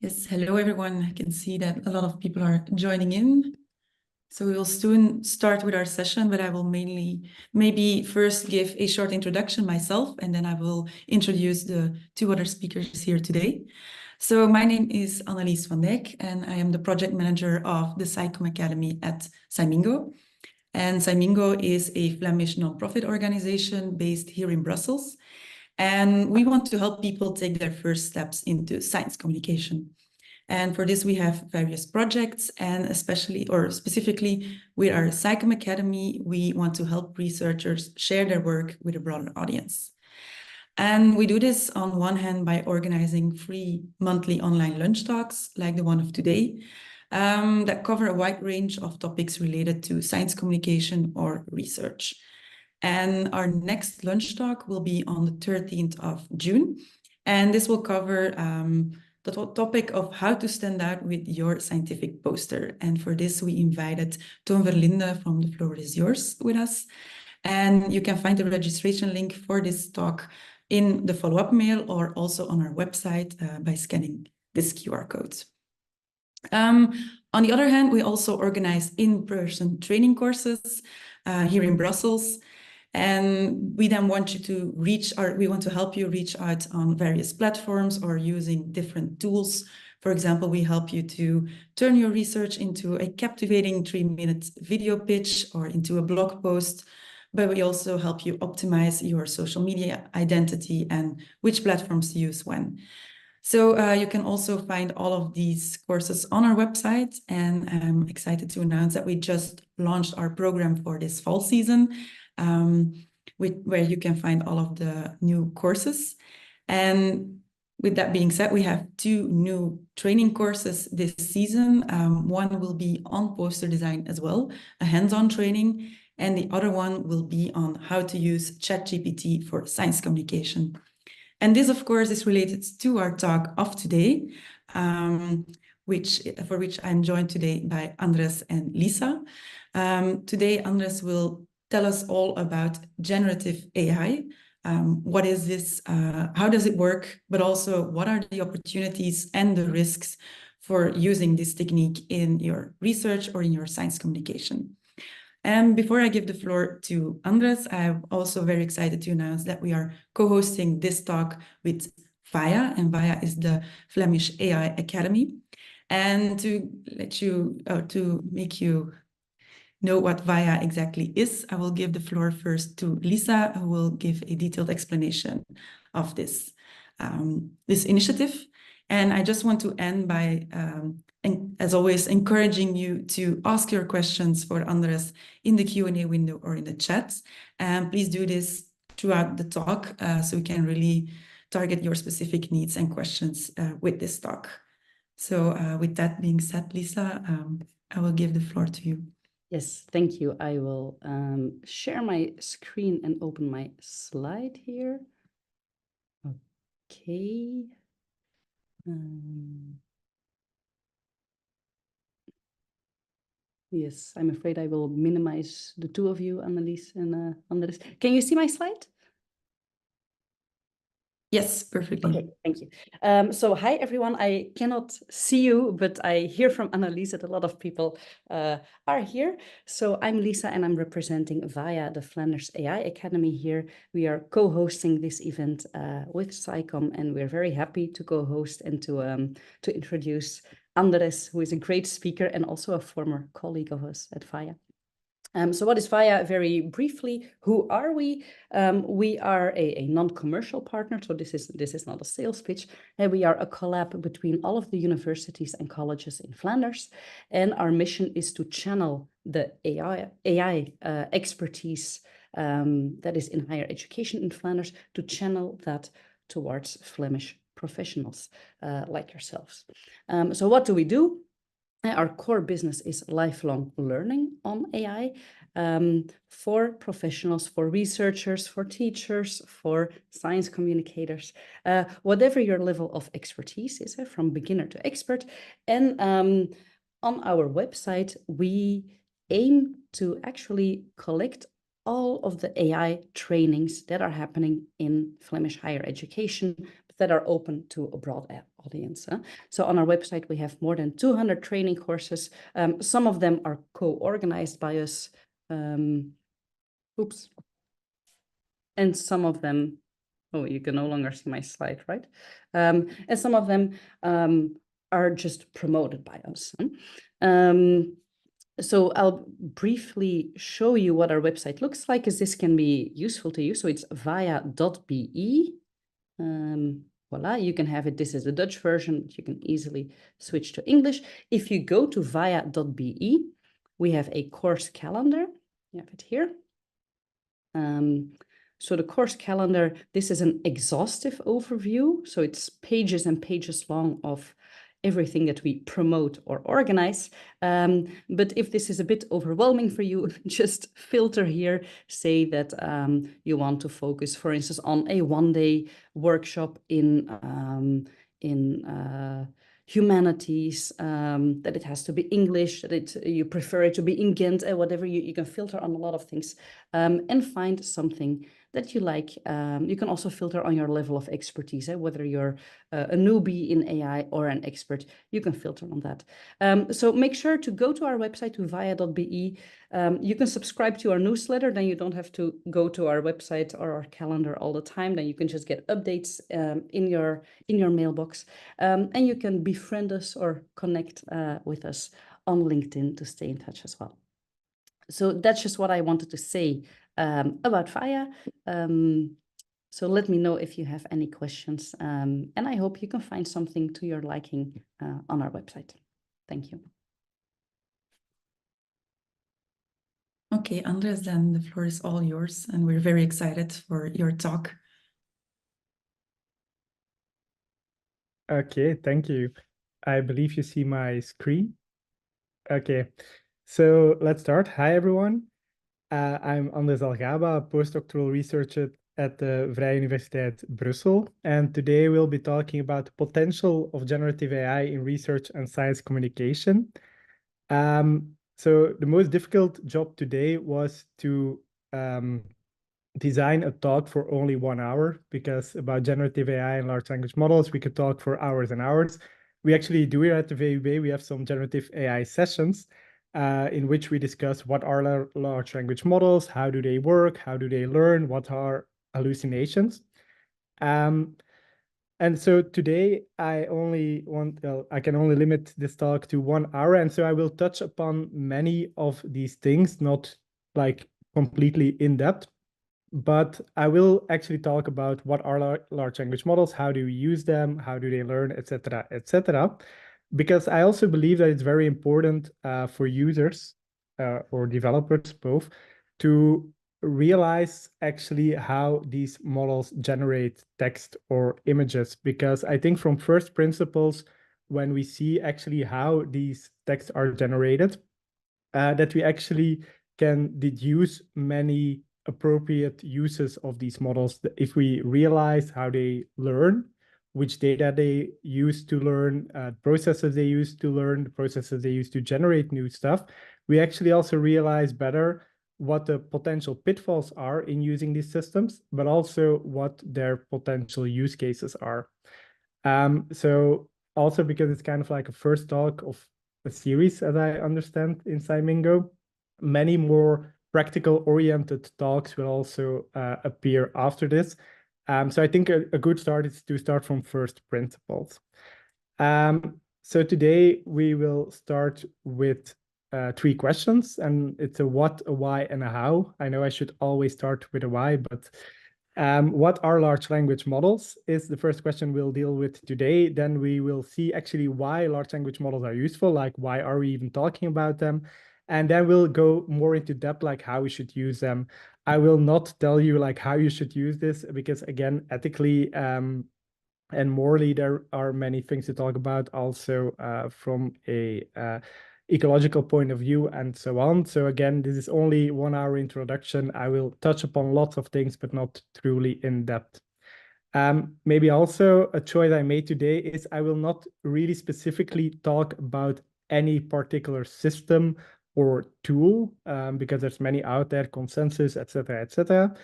Yes, hello everyone. I can see that a lot of people are joining in. So we will soon start with our session, but I will maybe first give a short introduction myself, and then I will introduce the two other speakers here today. So my name is Annelies van Dijk, and I am the project manager of the SciComm Academy at SciMingo. And SciMingo is a Flemish nonprofit organization based here in Brussels. And we want to help people take their first steps into science communication. And for this, we have various projects, and specifically with our SciComm Academy, we want to help researchers share their work with a broader audience. And we do this on one hand by organizing free monthly online lunch talks like the one of today, that cover a wide range of topics related to science communication or research. And our next lunch talk will be on the 13th of June. And this will cover the topic of how to stand out with your scientific poster. And for this, we invited Toon Verlinde from The Floor is Yours with us. And you can find the registration link for this talk in the follow-up mail or also on our website by scanning this QR code. On the other hand, we also organize in-person training courses here in Brussels. And we then want to help you reach out on various platforms or using different tools. For example, we help you to turn your research into a captivating 3-minute video pitch or into a blog post, but we also help you optimize your social media identity and which platforms to use when. So you can also find all of these courses on our website, and I'm excited to announce that we just launched our program for this fall season, where you can find all of the new courses. And with that being said, we have 2 new training courses this season. One will be on poster design as well, a hands-on training, and the other one will be on how to use ChatGPT for science communication. And this, of course, is related to our talk of today, for which I'm joined today by Andres and Lisa. Today, Andres will tell us all about generative AI. What is this? How does it work? But also, what are the opportunities and the risks for using this technique in your research or in your science communication? And before I give the floor to Andres, I'm also very excited to announce that we are co-hosting this talk with VAIA, and VAIA is the Flemish AI Academy. And to make you know what VAIA exactly is, I will give the floor first to Lisa, who will give a detailed explanation of this initiative. And I just want to end by, as always, encouraging you to ask your questions for Andres in the Q&A window or in the chat. And please do this throughout the talk so we can really target your specific needs and questions with this talk. So with that being said, Lisa, I will give the floor to you. Yes, thank you. I will share my screen and open my slide here. Okay. Yes, I'm afraid I will minimize the 2 of you, Annelies and Andres. Can you see my slide? Yes, perfectly. Okay, thank you. So hi, everyone. I cannot see you, but I hear from Annelies that a lot of people are here. So I'm Lisa, and I'm representing VAIA, the Flanders AI Academy here. We are co-hosting this event with SciComm, and we're very happy to co-host and to introduce Andres, who is a great speaker and also a former colleague of us at VAIA. So what is VAIA? Very briefly, who are we? We are a non-commercial partner, so this is not a sales pitch. We are a collab between all of the universities and colleges in Flanders, and our mission is to channel the AI expertise that is in higher education in Flanders, to channel that towards Flemish professionals like yourselves. So what do we do? Our core business is lifelong learning on AI for professionals, for researchers, for teachers, for science communicators, whatever your level of expertise is, from beginner to expert. And on our website, we aim to actually collect all of the AI trainings that are happening in Flemish higher education, but that are open to a broad audience. So on our website, we have more than 200 training courses. Some of them are co-organized by us. Oops. And some of them, oh, you can no longer see my slide, right? And some of them are just promoted by us. So I'll briefly show you what our website looks like, as this can be useful to you. So it's vaia.be. Voila, you can have it. This is the Dutch version, but you can easily switch to English. If you go to vaia.be, we have a course calendar. You have it here. So the course calendar, this is an exhaustive overview. So it's pages and pages long of everything that we promote or organize. But if this is a bit overwhelming for you, just filter here, say that you want to focus, for instance, on a one-day workshop in humanities, that it has to be English, that you prefer it to be in Ghent, and whatever. You can filter on a lot of things and find something that you like. You can also filter on your level of expertise, whether you're a newbie in AI or an expert, you can filter on that. So make sure to go to our website, to vaia.be. You can subscribe to our newsletter, then you don't have to go to our website or our calendar all the time. Then you can just get updates in your mailbox. And you can befriend us or connect with us on LinkedIn to stay in touch as well. So that's just what I wanted to say about VAIA. So let me know if you have any questions, and I hope you can find something to your liking on our website. Thank you. Okay, Andres, then the floor is all yours, and we're very excited for your talk. Okay, thank you. I believe you see my screen. Okay, so let's start. Hi, everyone. I'm Andres Algaba, a postdoctoral researcher at the Vrije Universiteit Brussel. And today we'll be talking about the potential of generative AI in research and science communication. So the most difficult job today was to design a talk for only 1 hour, because about generative AI and large language models, we could talk for hours and hours. We actually do here at the VUB, we have some generative AI sessions in which we discuss what are large language models, how do they work, how do they learn, what are hallucinations. And so today I can only limit this talk to 1 hour. And so I will touch upon many of these things, not like completely in depth, but I will actually talk about what are large language models, how do we use them, how do they learn, etc., because I also believe that it's very important for users or developers both to realize actually how these models generate text or images, because I think from first principles, when we see actually how these texts are generated, that we actually can deduce many appropriate uses of these models. If we realize how they learn, which data they use to learn, processes they use to learn, the processes they use to generate new stuff, we actually also realize better what the potential pitfalls are in using these systems, but also what their potential use cases are. So also because it's kind of like a first talk of a series, as I understand, in SciMingo, many more practical oriented talks will also appear after this. So I think a good start is to start from first principles. So today we will start with 3 questions, and it's a what, a why, and a how. I know I should always start with a why, but what are large language models is the first question we'll deal with today. Then we will see actually why large language models are useful, like why are we even talking about them? And then we'll go more into depth, like how we should use them. I will not tell you like how you should use this, because again, ethically and morally, there are many things to talk about also from a ecological point of view and so on. So again, this is only 1 hour introduction. I will touch upon lots of things, but not truly in depth. Maybe also a choice I made today is I will not really specifically talk about any particular system or tool, because there's many out there, consensus, etc., etc.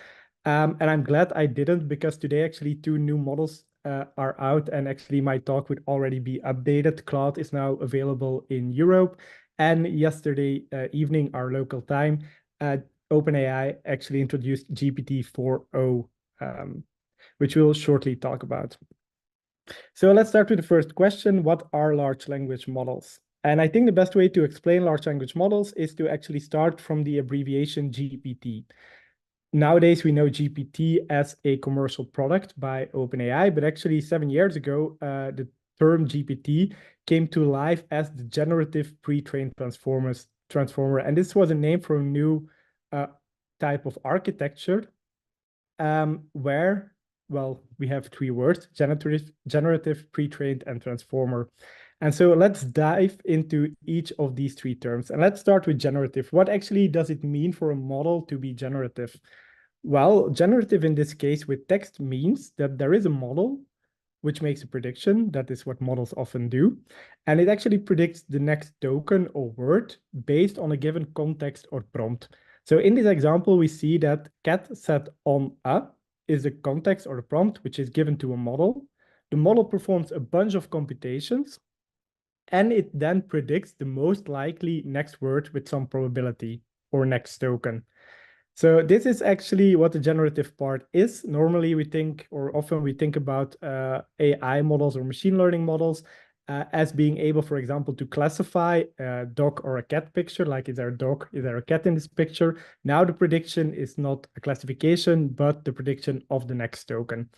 And I'm glad I didn't, because today actually 2 new models are out, and actually my talk would already be updated. Claude is now available in Europe. And yesterday evening, our local time, OpenAI actually introduced GPT-4o, which we'll shortly talk about. So let's start with the first question. What are large language models? And I think the best way to explain large language models is to actually start from the abbreviation GPT. Nowadays, we know GPT as a commercial product by OpenAI, but actually 7 years ago, the term GPT came to life as the generative pre-trained transformer. And this was a name for a new type of architecture where, well, we have 3 words: generative, pre-trained, and transformer. And so let's dive into each of these 3 terms. And let's start with generative. What actually does it mean for a model to be generative? Well, generative in this case with text means that there is a model which makes a prediction. That is what models often do. And it actually predicts the next token or word based on a given context or prompt. So in this example, we see that cat sat on a is the context or the prompt which is given to a model. The model performs a bunch of computations, and it then predicts the most likely next word with some probability or next token. So this is actually what the generative part is. Normally we think, or often we think about AI models or machine learning models as being able, for example, to classify a dog or a cat picture, like is there a dog, is there a cat in this picture? Now the prediction is not a classification, but the prediction of the next token.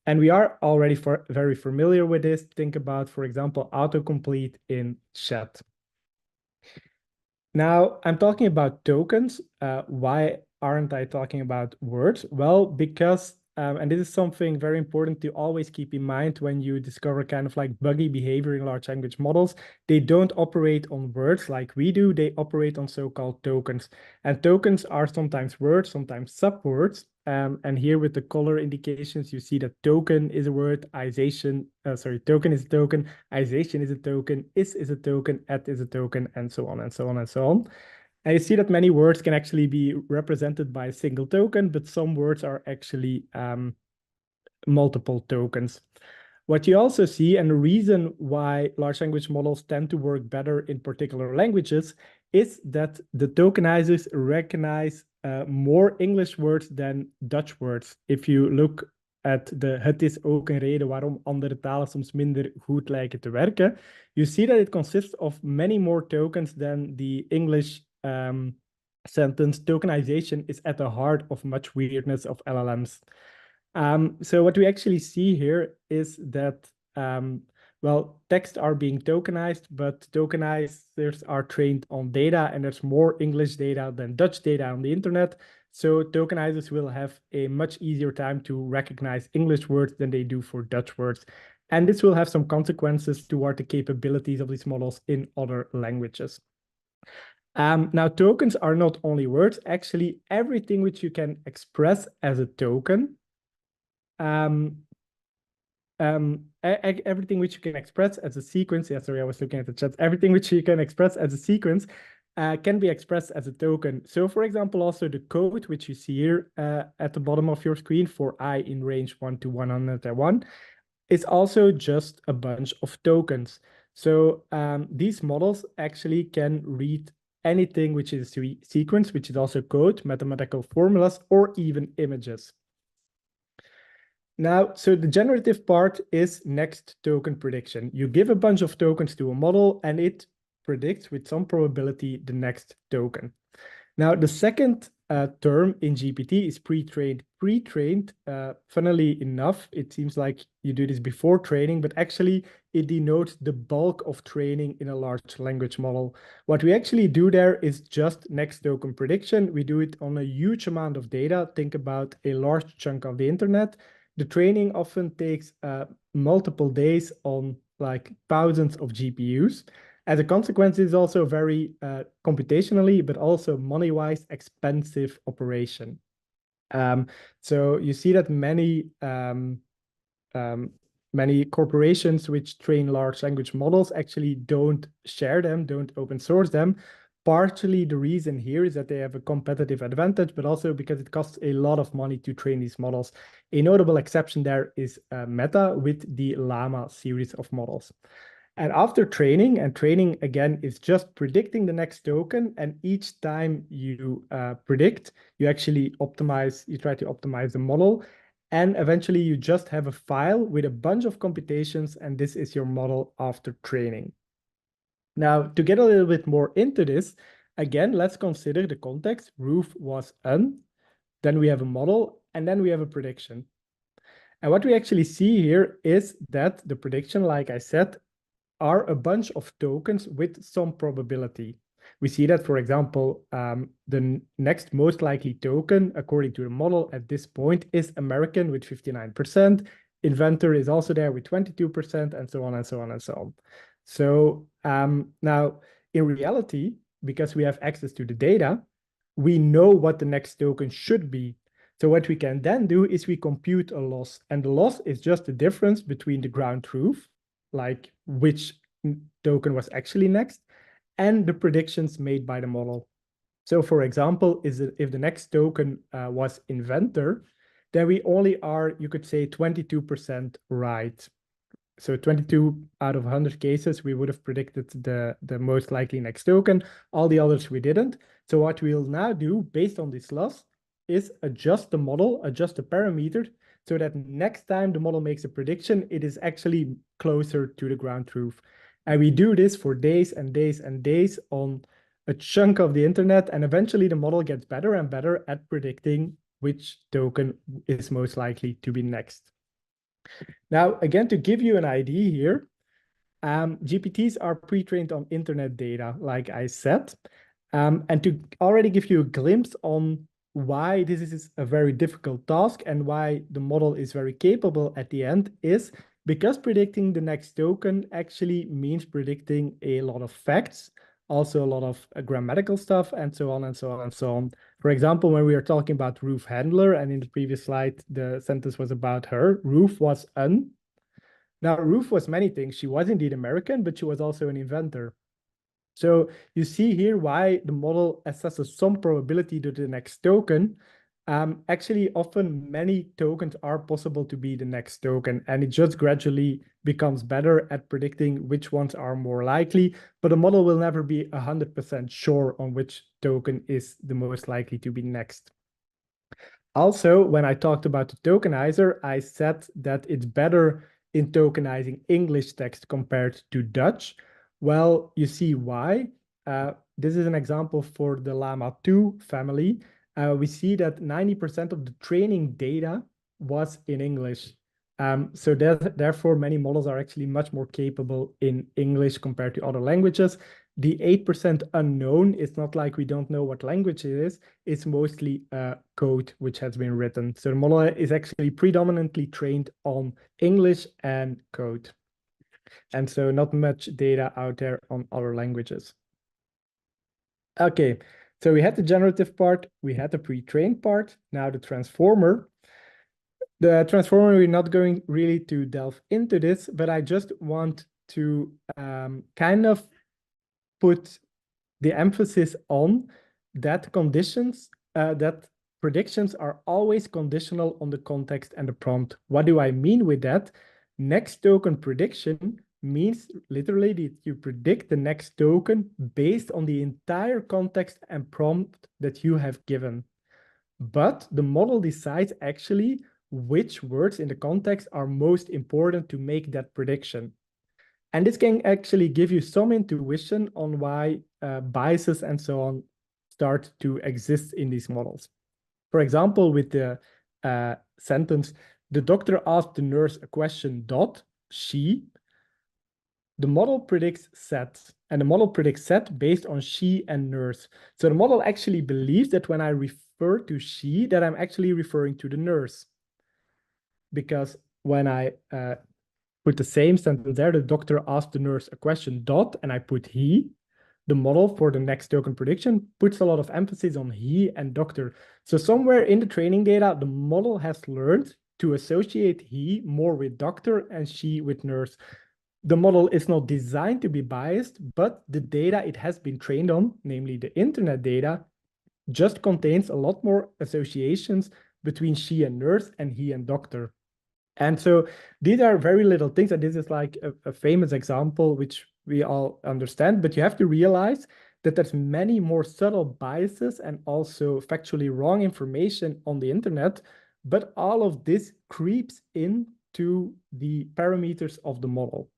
And we are already very familiar with this. Think about, for example, autocomplete in chat. Now, I'm talking about tokens. Why aren't I talking about words? Well, because, and this is something very important to always keep in mind when you discover kind of like buggy behavior in large language models, they don't operate on words like we do, they operate on so-called tokens. And tokens are sometimes words, sometimes subwords. And here with the color indications, you see that token is a word, token is a token, ization is a token, is a token, at is a token, and so on and so on and so on. And you see that many words can actually be represented by a single token, but some words are actually multiple tokens. What you also see, and the reason why large language models tend to work better in particular languages, is that the tokenizers recognize more English words than Dutch words. If you look at the het is ook een reden waarom andere talen soms minder goed lijken te werken, you see that it consists of many more tokens than the English sentence. Tokenization is at the heart of much weirdness of LLMs. So what we actually see here is that, well, texts are being tokenized, but tokenizers are trained on data, and there's more English data than Dutch data on the internet. So tokenizers will have a much easier time to recognize English words than they do for Dutch words. And this will have some consequences toward the capabilities of these models in other languages. Now, tokens are not only words. Actually, everything which you can express as a token, everything which you can express as a sequence, yeah, sorry, I was looking at the chat. Everything which you can express as a sequence can be expressed as a token. So for example, also the code, which you see here at the bottom of your screen for I in range 1 to 101, is also just a bunch of tokens. So these models actually can read anything which is a sequence, which is also code, mathematical formulas, or even images. Now, so the generative part is next token prediction. You give a bunch of tokens to a model and it predicts with some probability the next token. Now, the second term in GPT is pre-trained. Pre-trained, funnily enough, it seems like you do this before training, but actually it denotes the bulk of training in a large language model. What we actually do there is just next token prediction. We do it on a huge amount of data. Think about a large chunk of the internet. The training often takes multiple days on like thousands of GPUs. As a consequence, it's also very computationally, but also money-wise expensive operation. So you see that many corporations which train large language models actually don't share them, don't open source them, partially the reason here is that they have a competitive advantage, but also because it costs a lot of money to train these models. A notable exception there is Meta with the Llama series of models. And after training, and training again is just predicting the next token, and each time you predict, you actually optimize, you try to optimize the model, and eventually you just have a file with a bunch of computations, and this is your model after training. Now, to get a little bit more into this, again, let's consider the context. Roof was un, then we have a model, and then we have a prediction. And what we actually see here is that the prediction, like I said, are a bunch of tokens with some probability. We see that, for example, the next most likely token, according to the model at this point, is American with 59%. Inventor is also there with 22%, and so on and so on and so on. So now, in reality, because we have access to the data, we know what the next token should be. So what we can then do is we compute a loss, and the loss is just the difference between the ground truth, like which token was actually next, and the predictions made by the model. So for example, if the next token was inventor, then we only are, you could say, 22% right. So 22 out of 100 cases, we would have predicted the most likely next token. All the others we didn't. So what we'll now do based on this loss is adjust the model, adjust the parameter, so that next time the model makes a prediction, it is actually closer to the ground truth. And we do this for days and days and days on a chunk of the internet, and eventually the model gets better and better at predicting which token is most likely to be next. Now, again, to give you an idea here, GPTs are pre-trained on internet data, like I said, and to already give you a glimpse on why this is a very difficult task and why the model is very capable at the end is because predicting the next token actually means predicting a lot of facts, also a lot of grammatical stuff, and so on and so on and so on. For example, when we are talking about Ruth Handler, and in the previous slide, the sentence was about her, Ruth was un. Now, Ruth was many things. She was indeed American, but she was also an inventor. So you see here why the model assesses some probability to the next token. Actually, often many tokens are possible to be the next token, and it just gradually becomes better at predicting which ones are more likely, but the model will never be 100% sure on which token is the most likely to be next. Also, when I talked about the tokenizer, I said that it's better in tokenizing English text compared to Dutch. Well, you see why. This is an example for the Llama 2 family. We see that 90% of the training data was in English. So therefore, many models are actually much more capable in English compared to other languages. The 8% unknown is not like we don't know what language it is. It's mostly code which has been written. So the model is actually predominantly trained on English and code. And so not much data out there on other languages. Okay, so we had the generative part, we had the pre-trained part, now the transformer. The transformer, we're not going really to delve into this, but I just want to kind of put the emphasis on that that predictions are always conditional on the context and the prompt. What do I mean with that? Next token prediction means literally that you predict the next token based on the entire context and prompt that you have given. But the model decides actually which words in the context are most important to make that prediction. And this can actually give you some intuition on why biases and so on start to exist in these models. For example, with the sentence, the doctor asked the nurse a question, she, the model predicts set, and the model predicts set based on she and nurse. So the model actually believes that when I refer to she, that I'm actually referring to the nurse. Because when I put the same sentence there, the doctor asked the nurse a question, and I put he, the model for the next token prediction puts a lot of emphasis on he and doctor. So somewhere in the training data, the model has learned to associate he more with doctor and she with nurse. the model is not designed to be biased, but the data it has been trained on, namely the internet data, just contains a lot more associations between she and nurse and he and doctor. And so these are very little things, and this is like a famous example which we all understand, but you have to realize that there's many more subtle biases and also factually wrong information on the internet, but all of this creeps into the parameters of the model.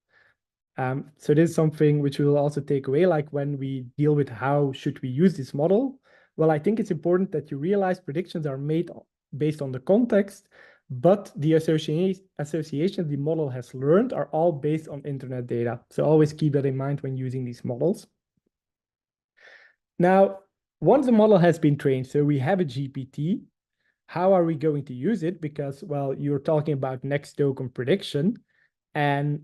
So this is something which we will also take away, like when we deal with how should we use this model. Well, I think it's important that you realize predictions are made based on the context, but the associations the model has learned are all based on internet data. So always keep that in mind when using these models. Now, once the model has been trained, so we have a GPT, how are we going to use it? Because, well, you're talking about next token prediction, and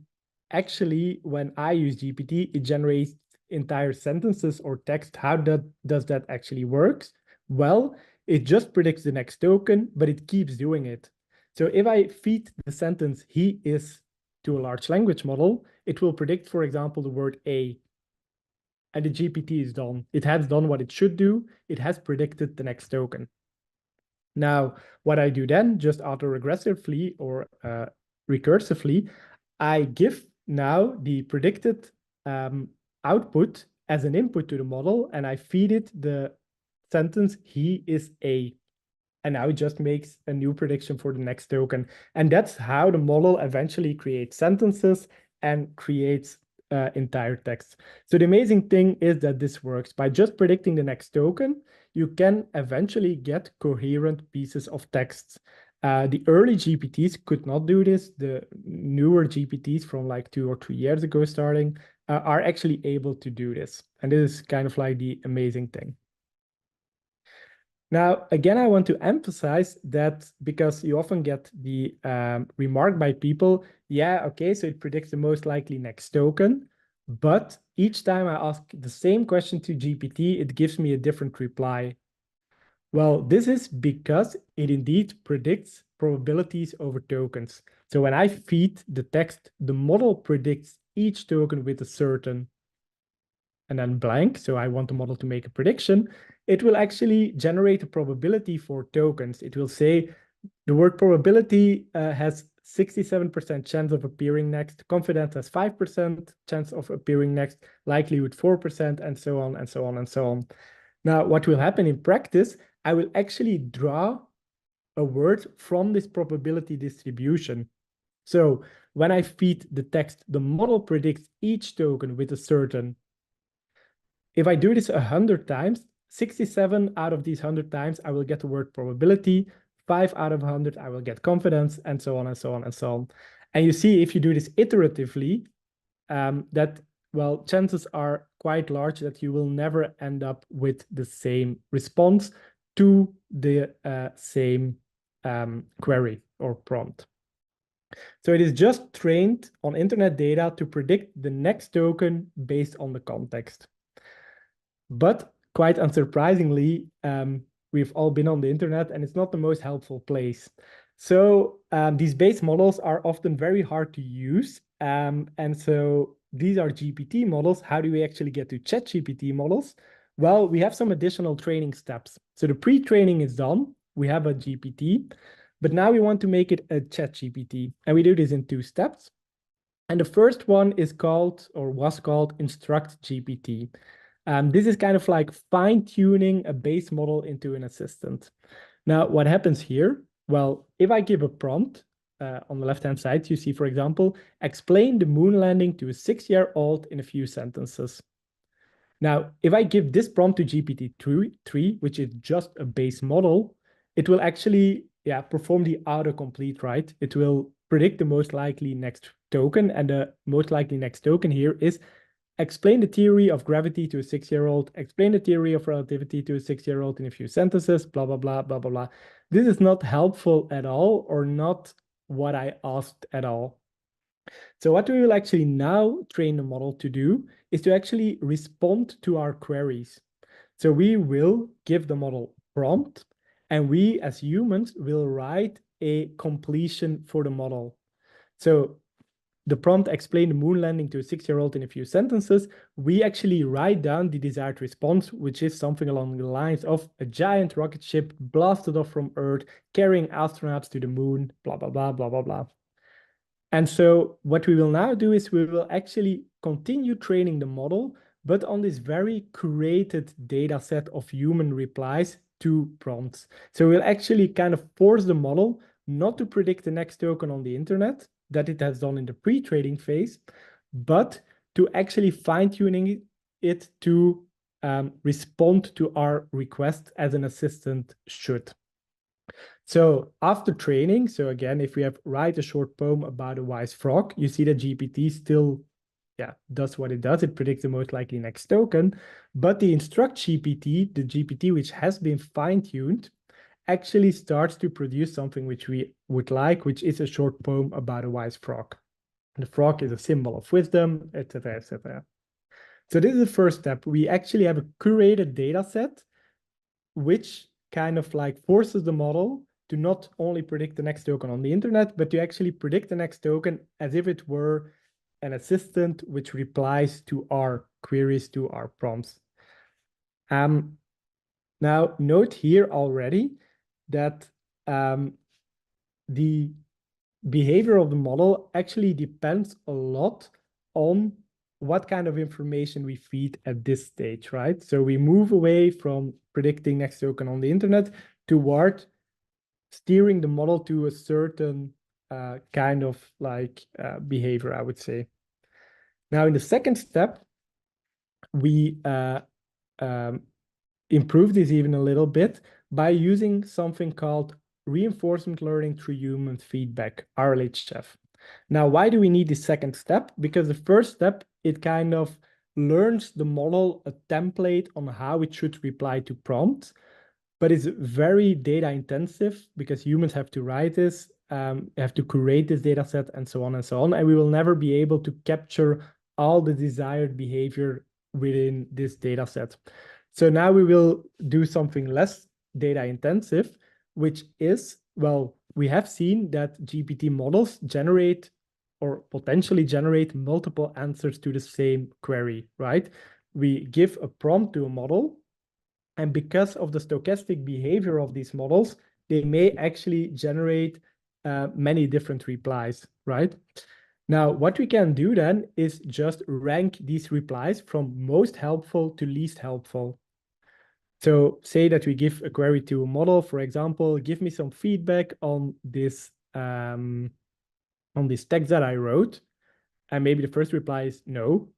actually, when I use GPT, it generates entire sentences or text. How does that actually work? Well, it just predicts the next token, but it keeps doing it. So if I feed the sentence, he is, to a large language model, it will predict, for example, the word a. And the GPT is done. It has done what it should do. It has predicted the next token. Now, what I do then, just autoregressively or recursively, I give now the predicted output as an input to the model, and I feed it the sentence, he is a. And now it just makes a new prediction for the next token. And that's how the model eventually creates sentences and creates entire text. So the amazing thing is that this works. By just predicting the next token, you can eventually get coherent pieces of text. The early GPTs could not do this. The newer GPTs from like 2 or 3 years ago starting are actually able to do this. And this is kind of like the amazing thing. Now, again, I want to emphasize that because you often get the remark by people, yeah, okay, so it predicts the most likely next token, but each time I ask the same question to GPT, it gives me a different reply. Well, this is because it indeed predicts probabilities over tokens. So when I feed the text, the model predicts each token with a certain and then blank, so I want the model to make a prediction, it will actually generate a probability for tokens. It will say the word probability has 67% chance of appearing next, confidence has 5% chance of appearing next, likelihood 4%, and so on, and so on, and so on. Now, what will happen in practice, I will actually draw a word from this probability distribution. So when I feed the text, the model predicts each token with a certain. If I do this 100 times, 67 out of these 100 times, I will get the word probability. 5 out of 100, I will get confidence, and so on, and so on, and so on. And you see, if you do this iteratively, that, well, chances are quite large that you will never end up with the same response to the same query or prompt. So it is just trained on internet data to predict the next token based on the context. But quite unsurprisingly, we've all been on the internet and it's not the most helpful place. So these base models are often very hard to use. And so these are GPT models. How do we actually get to ChatGPT models? Well, we have some additional training steps. So the pre-training is done. We have a GPT, but now we want to make it a ChatGPT. And we do this in 2 steps. And the first one is called, or was called, Instruct GPT. This is kind of like fine-tuning a base model into an assistant. Now, what happens here? Well, if I give a prompt, on the left-hand side, you see, for example, explain the moon landing to a 6-year-old in a few sentences. Now, if I give this prompt to GPT-3, which is just a base model, it will actually perform the autocomplete, right? It will predict the most likely next token, and the most likely next token here is explain the theory of gravity to a 6-year-old, explain the theory of relativity to a 6-year-old in a few sentences, blah, blah, blah, blah, blah, blah. This is not helpful at all, or not what I asked at all. So what we will actually now train the model to do is to actually respond to our queries. So we will give the model prompt, and we as humans will write a completion for the model. So the prompt explain the moon landing to a 6-year-old in a few sentences, we actually write down the desired response, which is something along the lines of a giant rocket ship blasted off from Earth, carrying astronauts to the moon, blah, blah, blah, blah, blah, blah. And so what we will now do is we will actually continue training the model, but on this very curated data set of human replies to prompts. So we'll actually kind of force the model not to predict the next token on the internet that it has done in the pre-training phase, but to actually fine-tuning it to respond to our request as an assistant should. So after training, so again, if we have write a short poem about a wise frog, you see that GPT still does what it does. It predicts the most likely next token, but the instruct GPT, the GPT which has been fine-tuned, actually starts to produce something which we would like, which is a short poem about a wise frog. The frog is a symbol of wisdom, etc., etc. So this is the first step. We actually have a curated data set, which kind of like forces the model to not only predict the next token on the internet, but to actually predict the next token as if it were an assistant which replies to our queries, to our prompts. Now, note here already that the behavior of the model actually depends a lot on what kind of information we feed at this stage, right? So we move away from predicting next token on the internet toward steering the model to a certain kind of like behavior, I would say. Now, in the second step, we improve this even a little bit by using something called reinforcement learning through human feedback, RLHF. Now, why do we need the second step? Because the first step, it kind of learns the model a template on how it should reply to prompts, but it's very data intensive because humans have to write this, have to curate this data set and so on and so on. And we will never be able to capture all the desired behavior within this data set. So now we will do something less data intensive, which is, well, we have seen that GPT models generate or potentially generate multiple answers to the same query, right? We give a prompt to a model, and because of the stochastic behavior of these models, they may actually generate many different replies, right? Now, what we can do then is just rank these replies from most helpful to least helpful. So say that we give a query to a model, for example, give me some feedback on this text that I wrote. And maybe the first reply is no.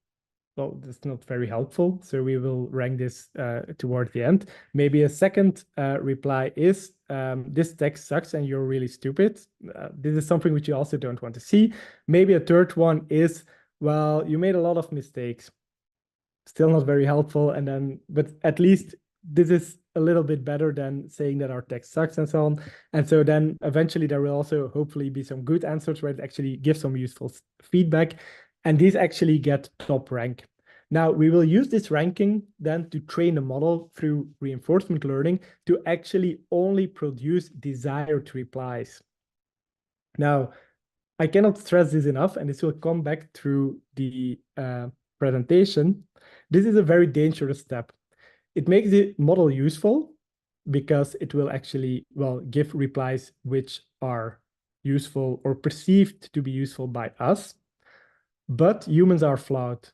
Well, that's not very helpful. So we will rank this toward the end. Maybe a second reply is, this text sucks and you're really stupid. This is something which you also don't want to see. Maybe a third one is, well, you made a lot of mistakes. Still not very helpful. And then, but at least this is a little bit better than saying that our text sucks and so on. And so then eventually there will also hopefully be some good answers where it actually gives some useful feedback. And these actually get top rank. Now, we will use this ranking then to train the model through reinforcement learning to actually only produce desired replies. Now, I cannot stress this enough, and this will come back through the presentation. This is a very dangerous step. It makes the model useful because it will actually, well, give replies which are useful or perceived to be useful by us. But humans are flawed.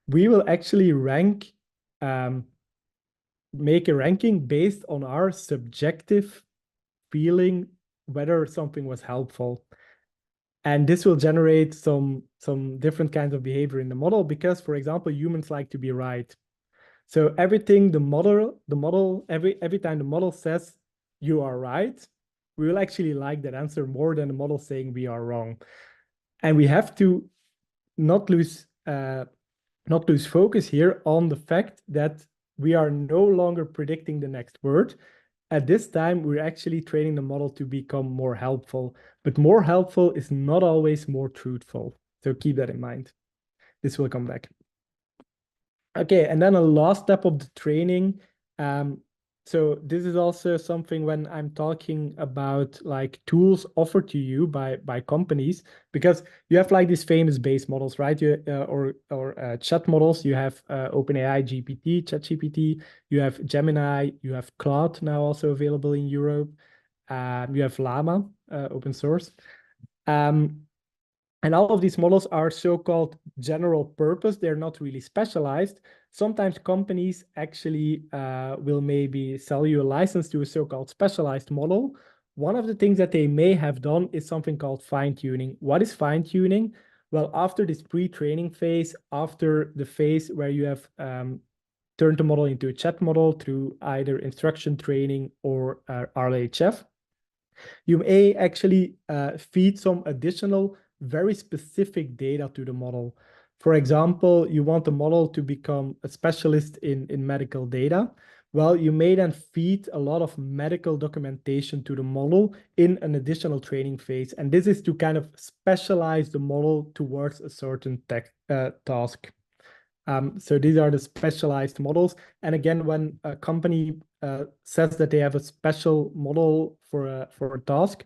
We will actually rank, make a ranking based on our subjective feeling whether something was helpful. And this will generate some different kinds of behavior in the model because, for example, humans like to be right. So everything every time the model says you are right, we will actually like that answer more than the model saying we are wrong. And we have to not lose focus here on the fact that we are no longer predicting the next word. At this time, we're actually training the model to become more helpful, but more helpful is not always more truthful. So keep that in mind. This will come back. Okay, and then a last step of the training. So this is also something when I'm talking about like tools offered to you by companies, because you have like these famous base models, right? You or chat models. You have OpenAI, GPT, ChatGPT. You have Gemini. You have Claude now also available in Europe. You have Llama, open source. And all of these models are so-called general purpose. They're not really specialized. Sometimes companies actually will maybe sell you a license to a so-called specialized model. One of the things that they may have done is something called fine-tuning. What is fine-tuning? Well, after this pre-training phase, after the phase where you have turned the model into a chat model through either instruction training or RLHF, you may actually feed some additional very specific data to the model. For example, you want the model to become a specialist in medical data. Well, you may then feed a lot of medical documentation to the model in an additional training phase. And this is to kind of specialize the model towards a certain task. So these are the specialized models. And again, when a company says that they have a special model for a task,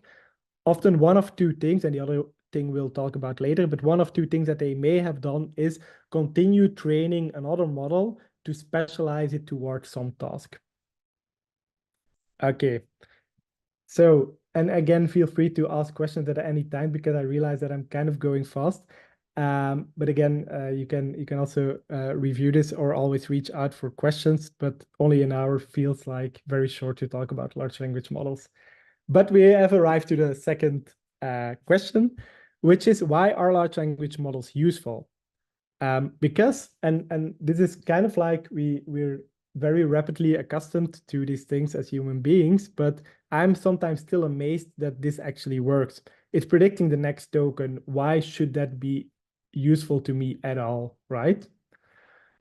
often one of two things, and the other thing we'll talk about later, but one of two things that they may have done is continue training another model to specialize it towards some task. Okay. So, and again, feel free to ask questions at any time because I realize that I'm kind of going fast. But again, you can also review this or always reach out for questions, but only an hour feels like very short to talk about large language models. But we have arrived to the second question, which is why are large language models useful? Because, and this is kind of like we're very rapidly accustomed to these things as human beings, but I'm sometimes still amazed that this actually works. It's predicting the next token. Why should that be useful to me at all, right?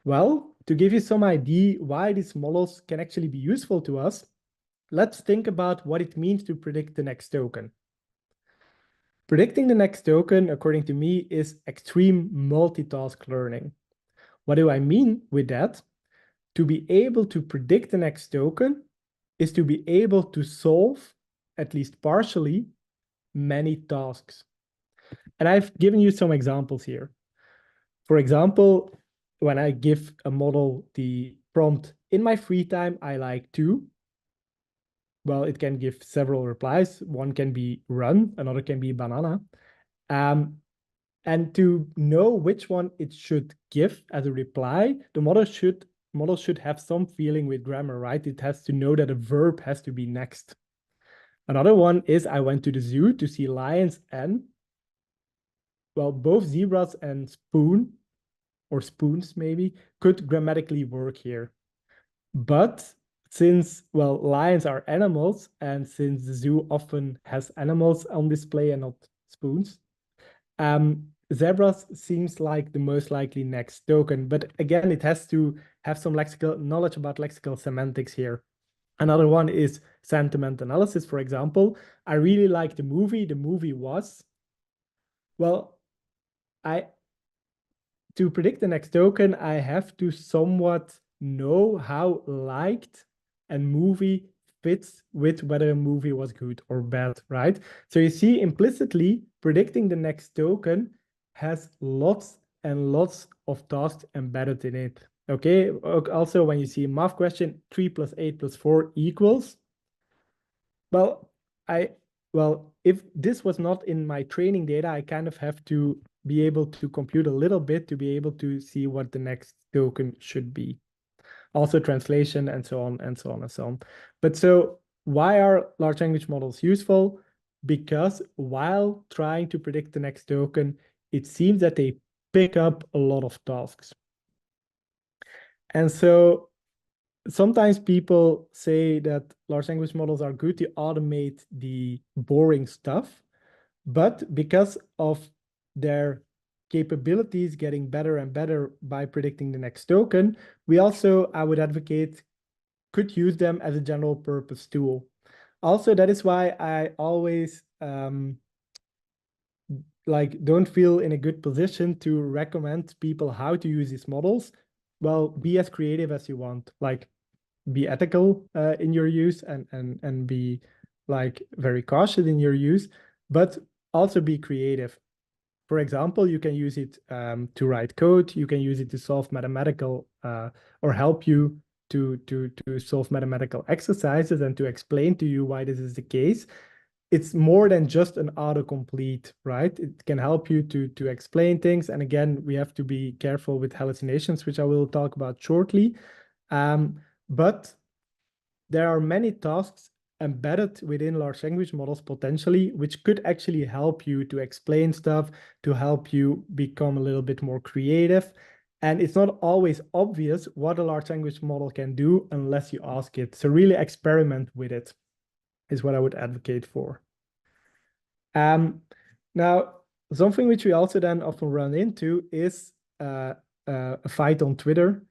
Well, to give you some idea why these models can actually be useful to us, let's think about what it means to predict the next token. Predicting the next token, according to me, is extreme multitask learning. What do I mean with that? To be able to predict the next token is to be able to solve, at least partially, many tasks. And I've given you some examples here. For example, when I give a model the prompt, in my free time, I like to, well, it can give several replies. One can be run, another can be banana. And to know which one it should give as a reply, the model should have some feeling with grammar, right? It has to know that a verb has to be next. Another one is I went to the zoo to see lions and, well, both zebras and spoon, or spoons maybe, could grammatically work here. But since, well, lions are animals, and since the zoo often has animals on display and not spoons, zebras seems like the most likely next token. But again, it has to have some lexical knowledge about lexical semantics here. Another one is sentiment analysis, for example. I really like the movie. The movie was, well, to predict the next token, I have to somewhat know how liked and movie fits with whether a movie was good or bad, right? So you see, implicitly, predicting the next token has lots and lots of tasks embedded in it. Okay, also when you see a math question, 3 + 8 + 4 equals, well, if this was not in my training data, I kind of have to be able to compute a little bit to be able to see what the next token should be. Also translation and so on and so on and so on. But so why are large language models useful? Because while trying to predict the next token, it seems that they pick up a lot of tasks. And so sometimes people say that large language models are good to automate the boring stuff, but because of their capabilities getting better and better by predicting the next token, we also, I would advocate, could use them as a general purpose tool. Also, that is why I always don't feel in a good position to recommend people how to use these models. Well, be as creative as you want. Like, be ethical in your use and be like very cautious in your use, but also be creative. For example, you can use it to write code. You can use it to solve mathematical or help you to solve mathematical exercises and to explain to you why this is the case. It's more than just an autocomplete, right? It can help you to explain things. And again, we have to be careful with hallucinations, which I will talk about shortly. But there are many tasks embedded within large language models potentially, which could actually help you to explain stuff, to help you become a little bit more creative. And it's not always obvious what a large language model can do unless you ask it. So really experiment with it is what I would advocate for. Now, something which we also then often run into is a fight on Twitter,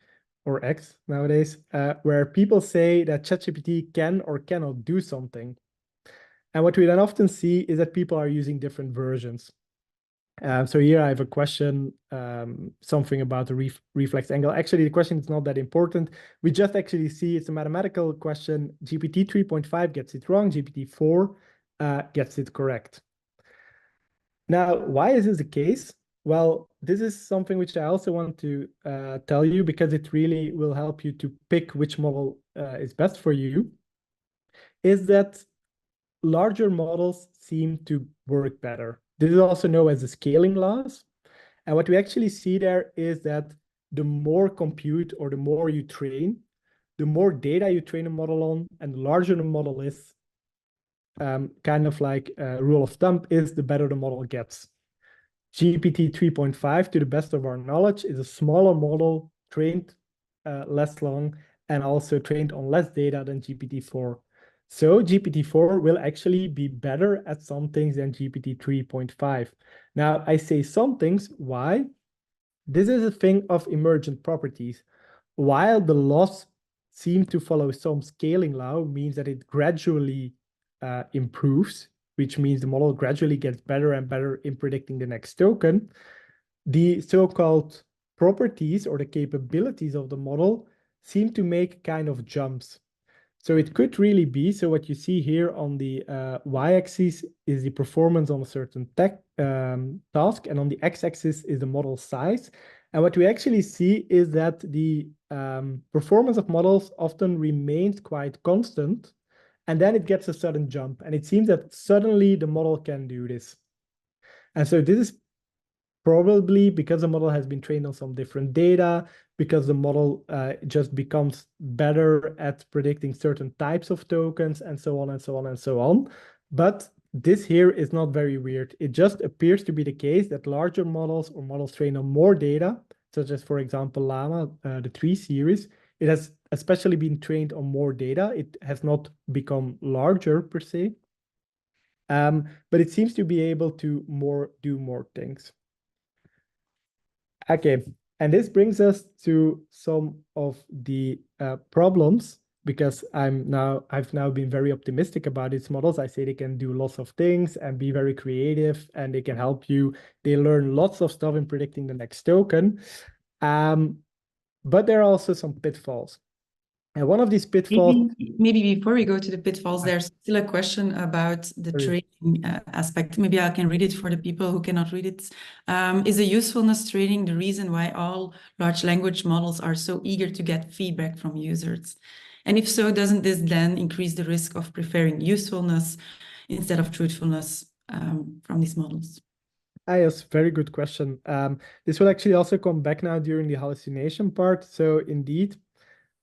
or X nowadays, where people say that ChatGPT can or cannot do something. And what we then often see is that people are using different versions. So here I have a question, something about the reflex angle. Actually, the question is not that important. We just actually see it's a mathematical question. GPT 3.5 gets it wrong. GPT 4 gets it correct. Now, why is this the case? Well, this is something which I also want to tell you because it really will help you to pick which model is best for you, is that larger models seem to work better. This is also known as the scaling laws. And what we actually see there is that the more compute or the more you train, the more data you train a model on, and the larger the model is, kind of like a rule of thumb is, the better the model gets. GPT 3.5, to the best of our knowledge, is a smaller model trained less long and also trained on less data than GPT-4. So GPT-4 will actually be better at some things than GPT 3.5. Now, I say some things. Why? This is a thing of emergent properties. While the laws seem to follow some scaling law, means that it gradually improves, which means the model gradually gets better and better in predicting the next token. The so-called properties or the capabilities of the model seem to make kind of jumps. So it could really be, so what you see here on the y-axis is the performance on a certain task, and on the x-axis is the model size. And what we actually see is that the performance of models often remains quite constant, and then it gets a sudden jump. And it seems that suddenly the model can do this. And so this is probably because the model has been trained on some different data, because the model just becomes better at predicting certain types of tokens, and so on and so on and so on. But this here is not very weird. It just appears to be the case that larger models or models trained on more data, such as, for example, Llama, the 3 series, it has especially been trained on more data. It has not become larger per se, but it seems to be able to do more things. Okay, and this brings us to some of the problems, because I've now been very optimistic about these models. I say they can do lots of things and be very creative, and they can help you. They learn lots of stuff in predicting the next token. But there are also some pitfalls. And one of these pitfalls... Maybe before we go to the pitfalls, there's still a question about the training aspect. Maybe I can read it for the people who cannot read it. Is the usefulness training the reason why all large language models are so eager to get feedback from users? And if so, doesn't this then increase the risk of preferring usefulness instead of truthfulness from these models? Yes, very good question. This will actually also come back now during the hallucination part. So indeed,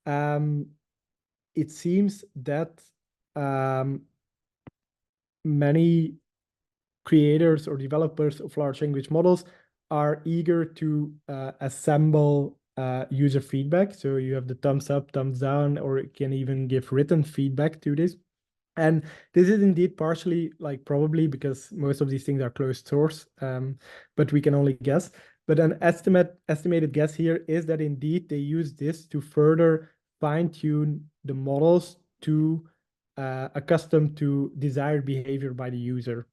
it seems that many creators or developers of large language models are eager to assemble user feedback. So you have the thumbs up, thumbs down, or it can even give written feedback to this. And this is indeed partially probably because most of these things are closed source, but we can only guess. But an estimated guess here is that indeed they use this to further fine-tune the models to accustom to desired behavior by the user.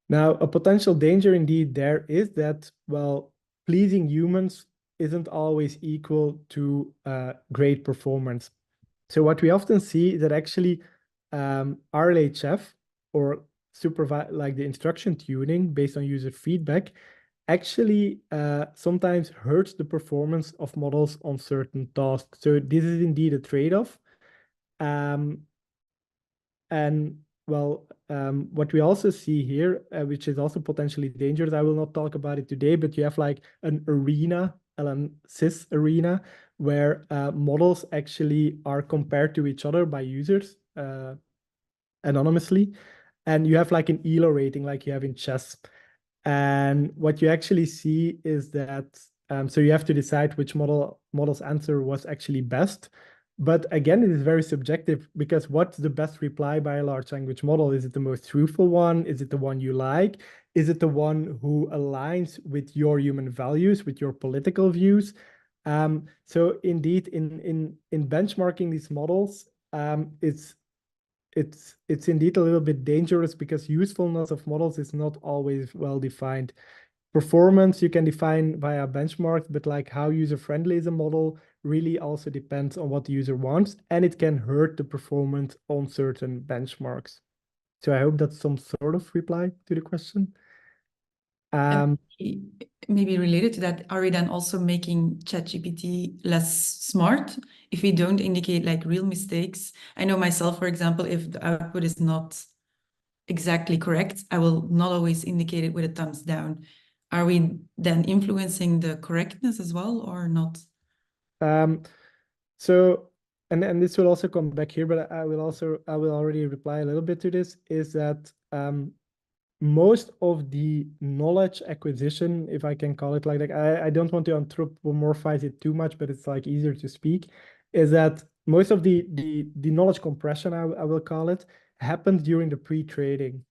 Now, a potential danger indeed there is that, well, pleasing humans isn't always equal to great performance. So what we often see is that actually RLHF, or like the instruction tuning based on user feedback, actually sometimes hurts the performance of models on certain tasks. So this is indeed a trade-off. And well, what we also see here, which is also potentially dangerous, I will not talk about it today, but you have like an arena, LM-sys arena, where models actually are compared to each other by users anonymously. And you have like an ELO rating like you have in chess. And what you actually see is that, so you have to decide which model's answer was actually best. But again, it is very subjective, because what's the best reply by a large language model? Is it the most truthful one? Is it the one you like? Is it the one who aligns with your human values, with your political views? So indeed, in benchmarking these models, it's indeed a little bit dangerous, because usefulness of models is not always well defined. Performance you can define via benchmarks, but like how user-friendly is a model really also depends on what the user wants, and it can hurt the performance on certain benchmarks. So I hope that's some sort of reply to the question. Maybe related to that, are we then also making ChatGPT less smart if we don't indicate like real mistakes? I know myself, for example, if the output is not exactly correct, I will not always indicate it with a thumbs down. Are we then influencing the correctness as well, or not? So, and this will also come back here, but I will already reply a little bit to this, is that most of the knowledge acquisition, if I can call it like that, I don't want to anthropomorphize it too much, but it's like easier to speak, is that most of the knowledge compression, I will call it, happens during the pre-training.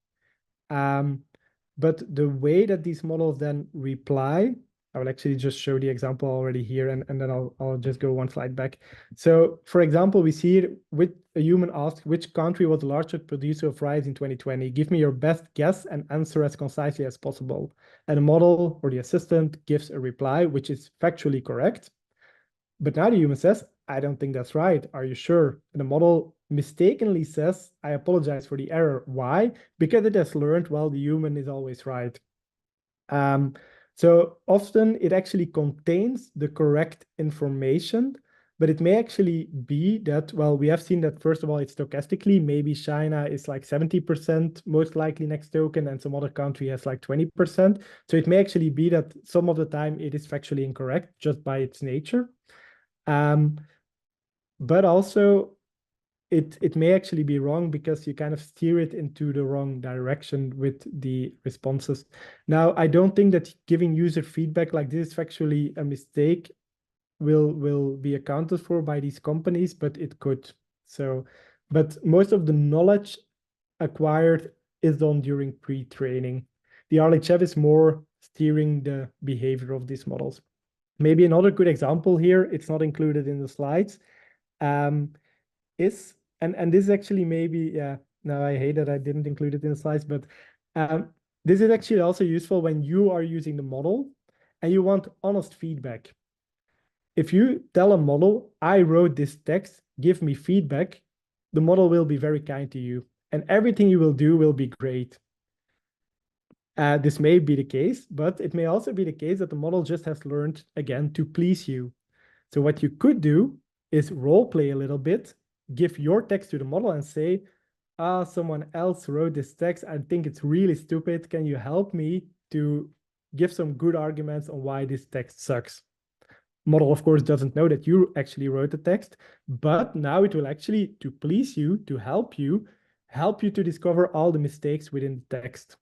But the way that these models then reply, I will actually just show the example already here, and then I'll just go one slide back. So for example, we see it with a human asked, which country was the largest producer of rice in 2020? Give me your best guess and answer as concisely as possible. And the model or the assistant gives a reply, which is factually correct. But now the human says, I don't think that's right. Are you sure? And the model mistakenly says, I apologize for the error. Why? Because it has learned, well, the human is always right. So often it actually contains the correct information, but it may actually be that, well, we have seen that, first of all, it's stochastically, maybe China is like 70% most likely next token, and some other country has like 20%. So it may actually be that some of the time it is factually incorrect just by its nature. But also it may actually be wrong because you kind of steer it into the wrong direction with the responses. Now, I don't think that giving user feedback like this is factually a mistake will be accounted for by these companies, but it could. So, but most of the knowledge acquired is done during pre-training. The RLHF is more steering the behavior of these models. Maybe another good example here, it's not included in the slides, is, and this is actually maybe, yeah, now I hate that I didn't include it in the slides, but this is actually also useful when you are using the model and you want honest feedback. If you tell a model, I wrote this text, give me feedback, the model will be very kind to you and everything you will do will be great. This may be the case, but it may also be the case that the model just has learned, again, to please you. So what you could do is role play a little bit, give your text to the model and say, someone else wrote this text. I think it's really stupid. Can you help me to give some good arguments on why this text sucks? Model, of course, doesn't know that you actually wrote the text, but now it will actually, to please you, to help you to discover all the mistakes within the text.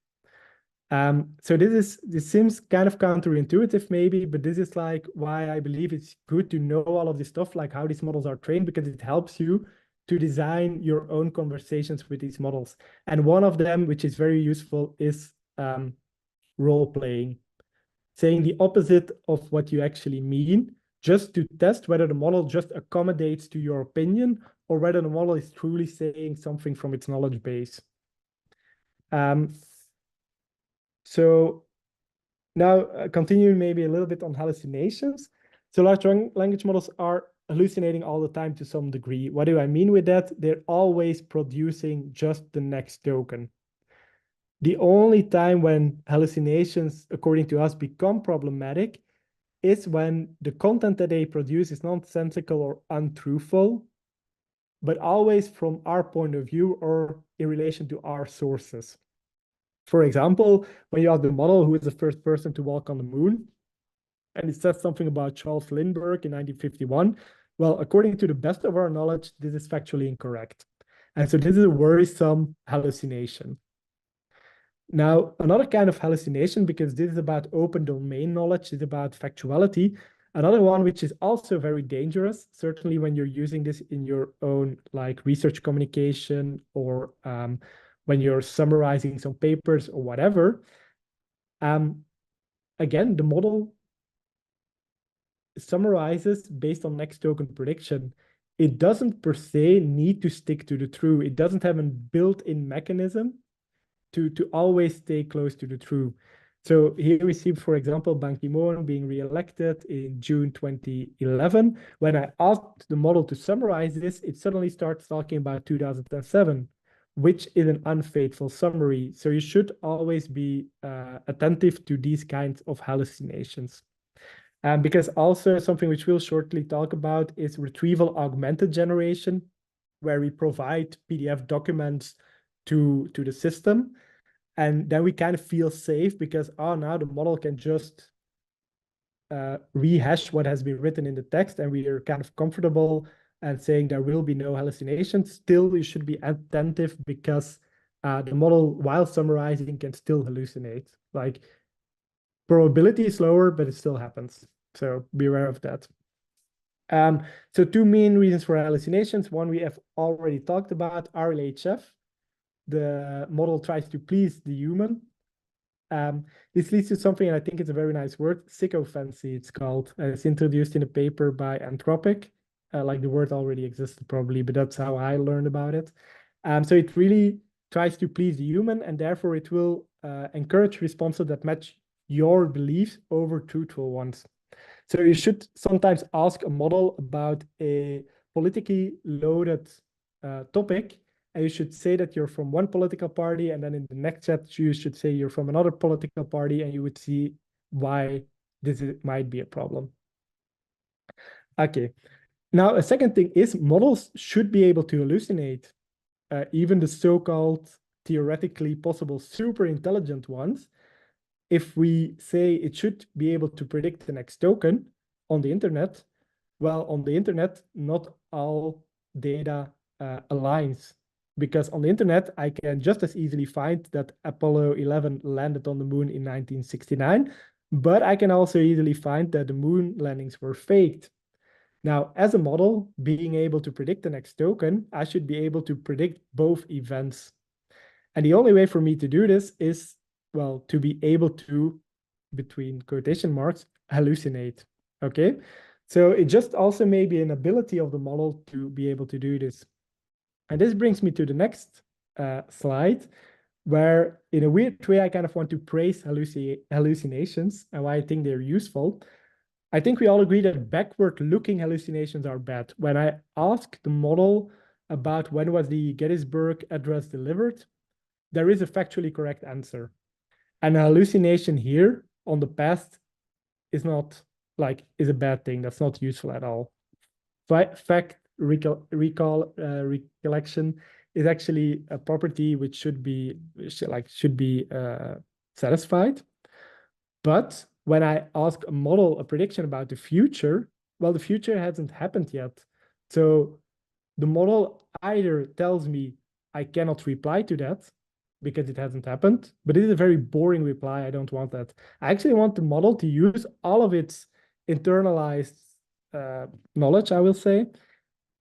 So this seems kind of counterintuitive maybe, but this is like why I believe it's good to know all of this stuff, like how these models are trained, because it helps you to design your own conversations with these models. And one of them, which is very useful, is role playing, saying the opposite of what you actually mean, just to test whether the model just accommodates to your opinion or whether the model is truly saying something from its knowledge base. So now continuing maybe a little bit on hallucinations. So large language models are hallucinating all the time to some degree. What do I mean with that? They're always producing just the next token. The only time when hallucinations, according to us, become problematic is when the content that they produce is nonsensical or untruthful, but always from our point of view or in relation to our sources. For example, when you ask the model who is the first person to walk on the moon, and it says something about Charles Lindbergh in 1951, well, according to the best of our knowledge, this is factually incorrect. And so this is a worrisome hallucination. Now, another kind of hallucination, because this is about open domain knowledge, is about factuality. Another one, which is also very dangerous, certainly when you're using this in your own like research communication or when you're summarizing some papers or whatever. Again, the model summarizes based on next token prediction. It doesn't per se need to stick to the truth. It doesn't have a built-in mechanism to always stay close to the truth. So here we see, for example, Ban Ki-moon being re-elected in June 2011. When I asked the model to summarize this, it suddenly starts talking about 2007, which is an unfaithful summary. So you should always be attentive to these kinds of hallucinations. Because also something which we'll shortly talk about is retrieval augmented generation, where we provide PDF documents to the system. And then we kind of feel safe because, oh, now the model can just rehash what has been written in the text, and we are kind of comfortable and saying there will be no hallucinations. Still, you should be attentive because the model, while summarizing, can still hallucinate. Like, probability is lower, but it still happens. So be aware of that. So two main reasons for hallucinations. One we have already talked about, RLHF. The model tries to please the human. This leads to something, and I think it's a very nice word, sycophancy it's called. It's introduced in a paper by Anthropic. Like the word already existed probably, but that's how I learned about it. So it really tries to please the human, and therefore it will encourage responses that match your beliefs over truthful ones. So you should sometimes ask a model about a politically loaded topic, and you should say that you're from one political party, and then in the next chat, you should say you're from another political party, and you would see why this might be a problem. Okay. Now, a second thing is models should be able to hallucinate. Even the so-called theoretically possible super intelligent ones. If we say it should be able to predict the next token on the internet, well, on the internet, not all data aligns. Because on the internet, I can just as easily find that Apollo 11 landed on the moon in 1969, but I can also easily find that the moon landings were faked. Now, as a model, being able to predict the next token, I should be able to predict both events. And the only way for me to do this is, well, to be able to, between quotation marks, hallucinate, okay? So it just also may be an ability of the model to be able to do this. And this brings me to the next slide, where in a weird way, I kind of want to praise hallucinations and why I think they're useful. I think we all agree that backward-looking hallucinations are bad. When I ask the model about when was the Gettysburg Address delivered, there is a factually correct answer. And a hallucination here on the past is not like, is a bad thing. That's not useful at all. Fact recollection is actually a property which should be satisfied. But when I ask a model a prediction about the future, well, the future hasn't happened yet. So the model either tells me I cannot reply to that because it hasn't happened, but it is a very boring reply. I don't want that. I actually want the model to use all of its internalized knowledge, I will say,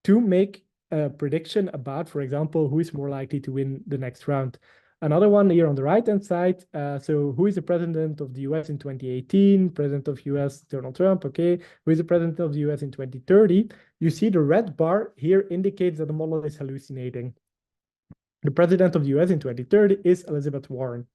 to make a prediction about, for example, who is more likely to win the next round. Another one here on the right-hand side. So who is the president of the US in 2018? President of US, Donald Trump, okay. Who is the president of the US in 2030? You see the red bar here indicates that the model is hallucinating. The president of the US in 2030 is Elizabeth Warren.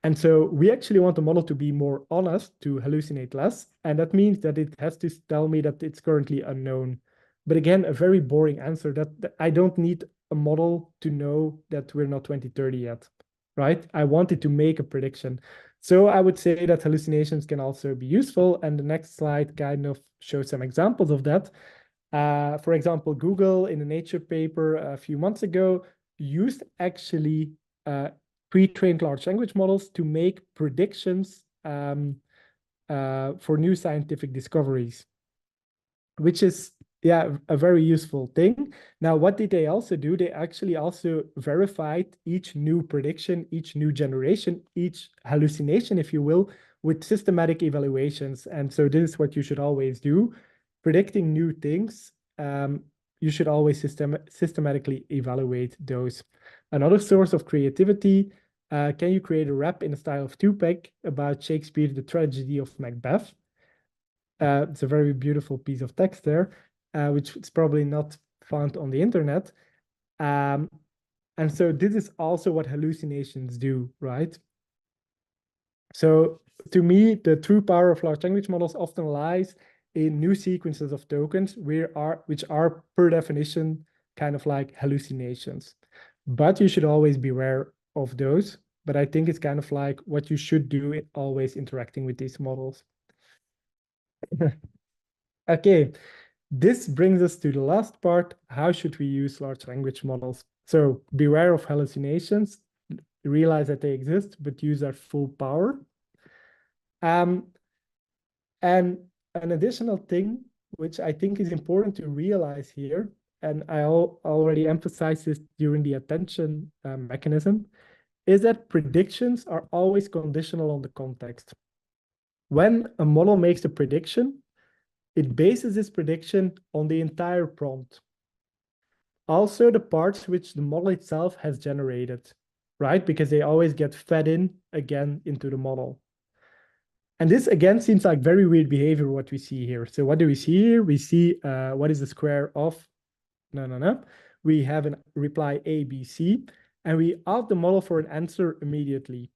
And so we actually want the model to be more honest, to hallucinate less. And that means that it has to tell me that it's currently unknown. But again, a very boring answer that I don't need a model to know that we're not 2030 yet, right? I want it to make a prediction. So I would say that hallucinations can also be useful. And the next slide kind of shows some examples of that. For example, Google in a Nature paper a few months ago used actually pre-trained large language models to make predictions for new scientific discoveries, which is a very useful thing. Now, what did they also do? They actually also verified each new prediction, each new generation, each hallucination, if you will, with systematic evaluations. And so this is what you should always do. Predicting new things, you should always systematically evaluate those. Another source of creativity, can you create a rap in the style of Tupac about Shakespeare, the tragedy of Macbeth? It's a very beautiful piece of text there, which is probably not found on the internet. And so this is also what hallucinations do, right? So to me, the true power of large language models often lies in new sequences of tokens, which are per definition kind of like hallucinations. But you should always beware of those. But I think it's kind of like what you should do in always interacting with these models. Okay, this brings us to the last part. How should we use large language models? So beware of hallucinations, realize that they exist, but use their full power. And an additional thing, which I think is important to realize here, and I already emphasized this during the attention mechanism, is that predictions are always conditional on the context. When a model makes a prediction, it bases this prediction on the entire prompt. Also the parts which the model itself has generated, right? Because they always get fed in again into the model. And this again seems like very weird behavior what we see here. So what do we see here? We see what is the square of, no. We have a reply A, B, C, and we ask the model for an answer immediately.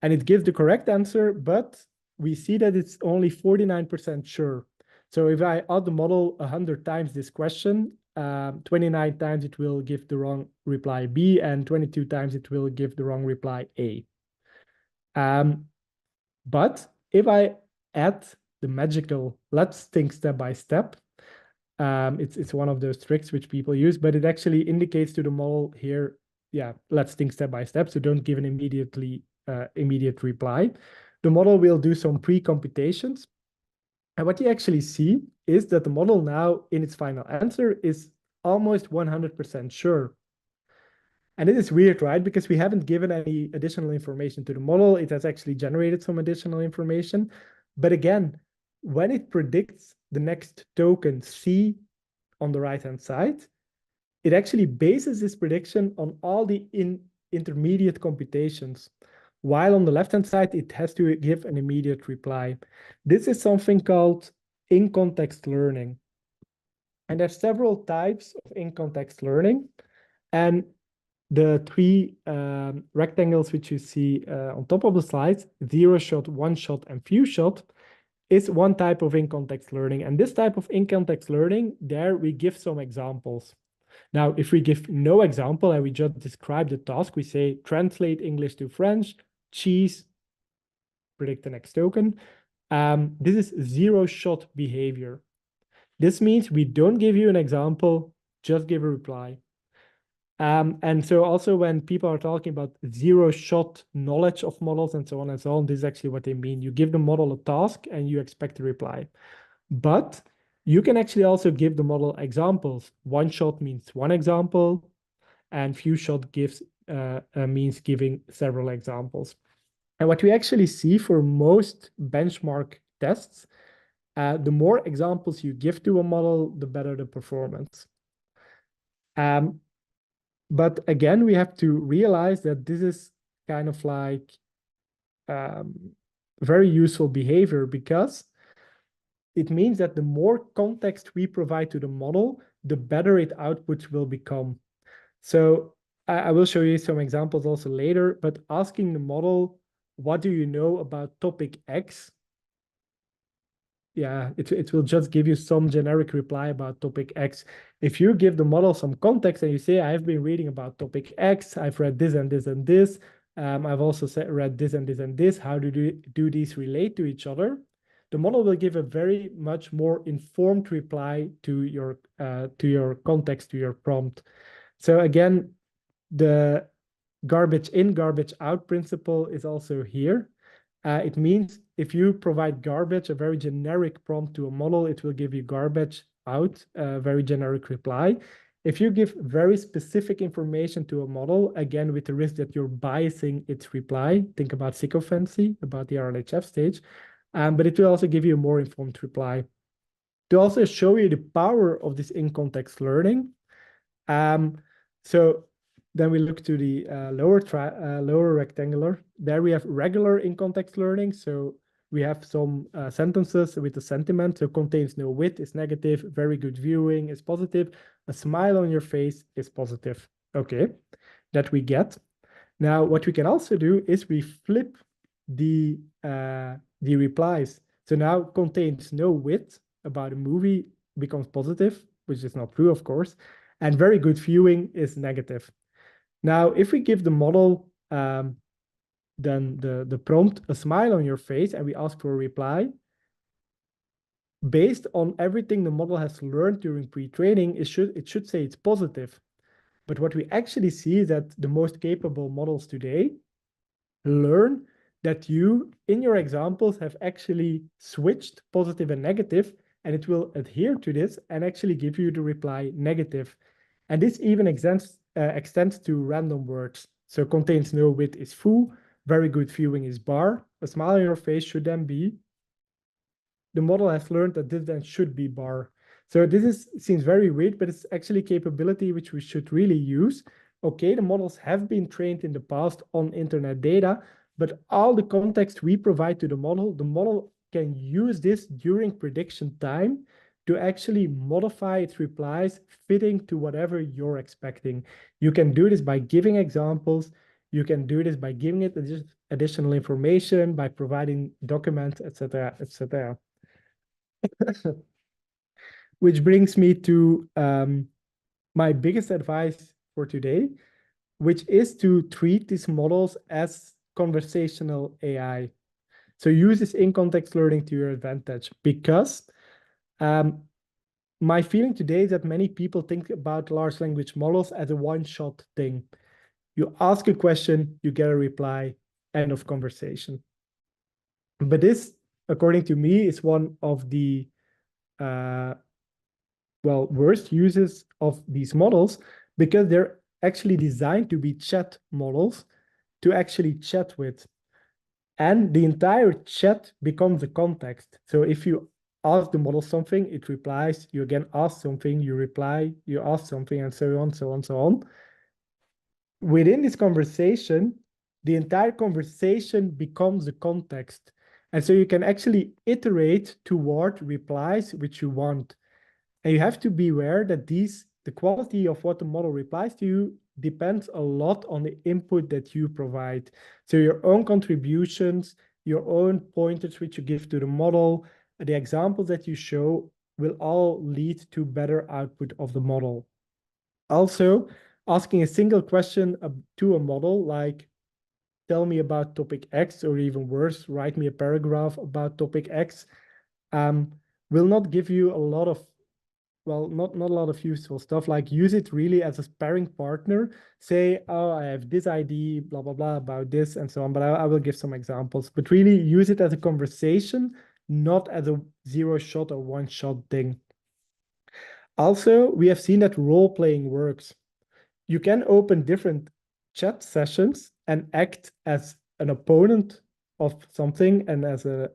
And it gives the correct answer, but we see that it's only 49% sure. So if I ask the model 100 times this question, 29 times it will give the wrong reply B, and 22 times it will give the wrong reply A. But if I add the magical, let's think step by step, it's one of those tricks which people use, but it actually indicates to the model here, let's think step by step. So don't give an immediate reply. The model will do some pre-computations. And what you actually see is that the model now in its final answer is almost 100% sure. And it is weird, right? Because we haven't given any additional information to the model. It has actually generated some additional information. But again, when it predicts the next token C on the right-hand side, it actually bases this prediction on all the intermediate computations. While on the left-hand side, it has to give an immediate reply. This is something called in-context learning. And there's several types of in-context learning. And the three rectangles which you see on top of the slide, zero shot, one shot, and few shot, is one type of in-context learning. And this type of in-context learning, there we give some examples. Now, if we give no example and we just describe the task, we say translate English to French, cheese, predict the next token. This is zero shot behavior. This means we don't give you an example, just give a reply. And so also when people are talking about zero shot knowledge of models and so on, this is actually what they mean. You give the model a task and you expect a reply. But you can actually also give the model examples. One shot means one example, and few shot means giving several examples. And what we actually see for most benchmark tests, the more examples you give to a model, the better the performance. But again, we have to realize that this is kind of like very useful behavior, because it means that the more context we provide to the model, the better its outputs will become. So I will show you some examples also later, but asking the model, what do you know about topic X? Yeah, it will just give you some generic reply about topic X. If you give the model some context and you say, I've been reading about topic X, I've read this and this and this, I've also read this and this and this, how do these relate to each other? The model will give a very much more informed reply to your context, to your prompt. So again, the garbage in, garbage out principle is also here. It means if you provide garbage, a very generic prompt to a model, it will give you garbage out, a very generic reply. If you give very specific information to a model, again, with the risk that you're biasing its reply, think about sycophancy, about the RLHF stage, but it will also give you a more informed reply. To also show you the power of this in-context learning, so then we look to the lower rectangular. There we have regular in-context learning. So we have some sentences with the sentiment. So contains no wit is negative, very good viewing is positive, a smile on your face is positive. Okay, that we get. Now, what we can also do is we flip the replies. So now contains no wit about a movie becomes positive, which is not true, of course, and very good viewing is negative. Now, if we give the model then the prompt, a smile on your face, and we ask for a reply, based on everything the model has learned during pre-training, it should say it's positive. But what we actually see is that the most capable models today learn that you, in your examples, have actually switched positive and negative, and it will adhere to this and actually give you the reply negative. And this even extends to random words. So contains no wit is foo, very good viewing is bar, a smile on your face should then be. The model has learned that this then should be bar. So this seems very weird, but it's actually capability which we should really use. Okay, the models have been trained in the past on internet data, but all the context we provide to the model can use this during prediction time to actually modify its replies fitting to whatever you're expecting. You can do this by giving examples. You can do this by giving it additional information, by providing documents, etc., etc. Which brings me to my biggest advice for today, which is to treat these models as conversational AI. So use this in-context learning to your advantage, because my feeling today is that many people think about large language models as a one-shot thing. You ask a question, you get a reply, end of conversation. But this, according to me, is one of the worst uses of these models, because they're actually designed to be chat models to actually chat with. And the entire chat becomes a context. So if you ask the model something, it replies, you again ask something, you reply, you ask something, and so on, so on, so on. Within this conversation, the entire conversation becomes the context. And so you can actually iterate toward replies which you want. And you have to be aware that the quality of what the model replies to you depends a lot on the input that you provide. So your own contributions, your own pointers which you give to the model, the examples that you show will all lead to better output of the model. Also, asking a single question to a model, like, tell me about topic X, or even worse, write me a paragraph about topic X, will not give you a lot of, not a lot of useful stuff. Like, use it really as a sparring partner. Say, oh, I have this idea, blah, blah, blah, about this, and so on. But I will give some examples. But really use it as a conversation, not as a zero-shot or one-shot thing. Also, we have seen that role-playing works. You can open different chat sessions and act as an opponent of something, and as a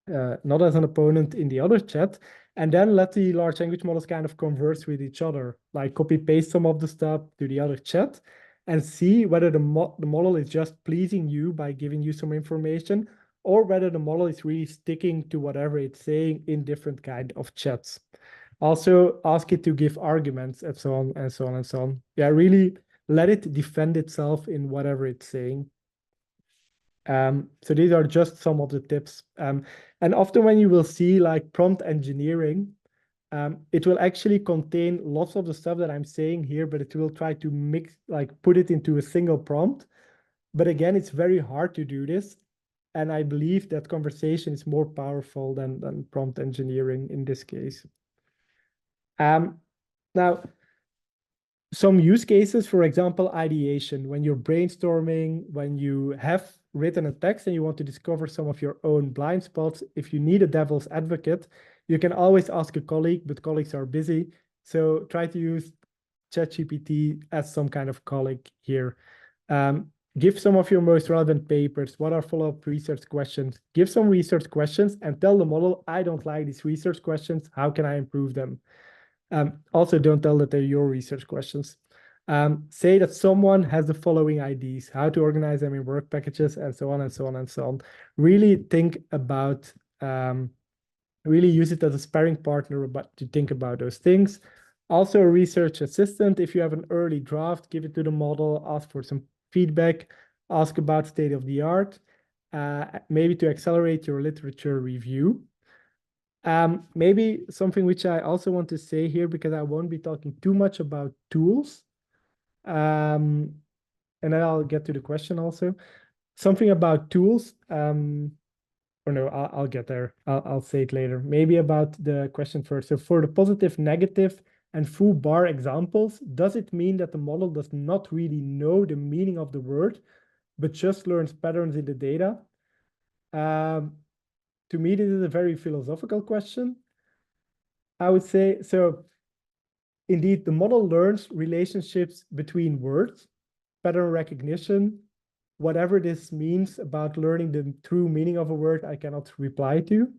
not as an opponent in the other chat, and then let the large language models kind of converse with each other, like copy paste some of the stuff to the other chat, and see whether the model is just pleasing you by giving you some information, or whether the model is really sticking to whatever it's saying in different kind of chats. Also ask it to give arguments and so on and so on and so on. Yeah, really let it defend itself in whatever it's saying. So these are just some of the tips. And often when you will see like prompt engineering, it will actually contain lots of the stuff that I'm saying here, but it will try to mix, like put it into a single prompt. But again, it's very hard to do this. And I believe that conversation is more powerful than prompt engineering in this case. Now, some use cases, for example, ideation, when you're brainstorming, when you have written a text and you want to discover some of your own blind spots, if you need a devil's advocate, you can always ask a colleague, but colleagues are busy. So try to use ChatGPT as some kind of colleague here. Give some of your most relevant papers. What are follow-up research questions? Give some research questions and tell the model, I don't like these research questions. How can I improve them? Also, don't tell that they're your research questions. Say that someone has the following IDs, how to organize them in work packages, and so on and so on and so on. Really think about, really use it as a sparring partner to think about those things. Also, a research assistant, if you have an early draft, give it to the model, ask for some feedback, ask about state of the art, maybe to accelerate your literature review. Maybe something which I also want to say here, because I won't be talking too much about tools. And then I'll get to the question also. Something about tools, or no, I'll get there. I'll say it later. Maybe about the question first. So for the positive, negative, and full bar examples, does it mean that the model does not really know the meaning of the word, but just learns patterns in the data? To me, this is a very philosophical question, I would say. So indeed, the model learns relationships between words, pattern recognition, whatever this means about learning the true meaning of a word, I cannot reply to.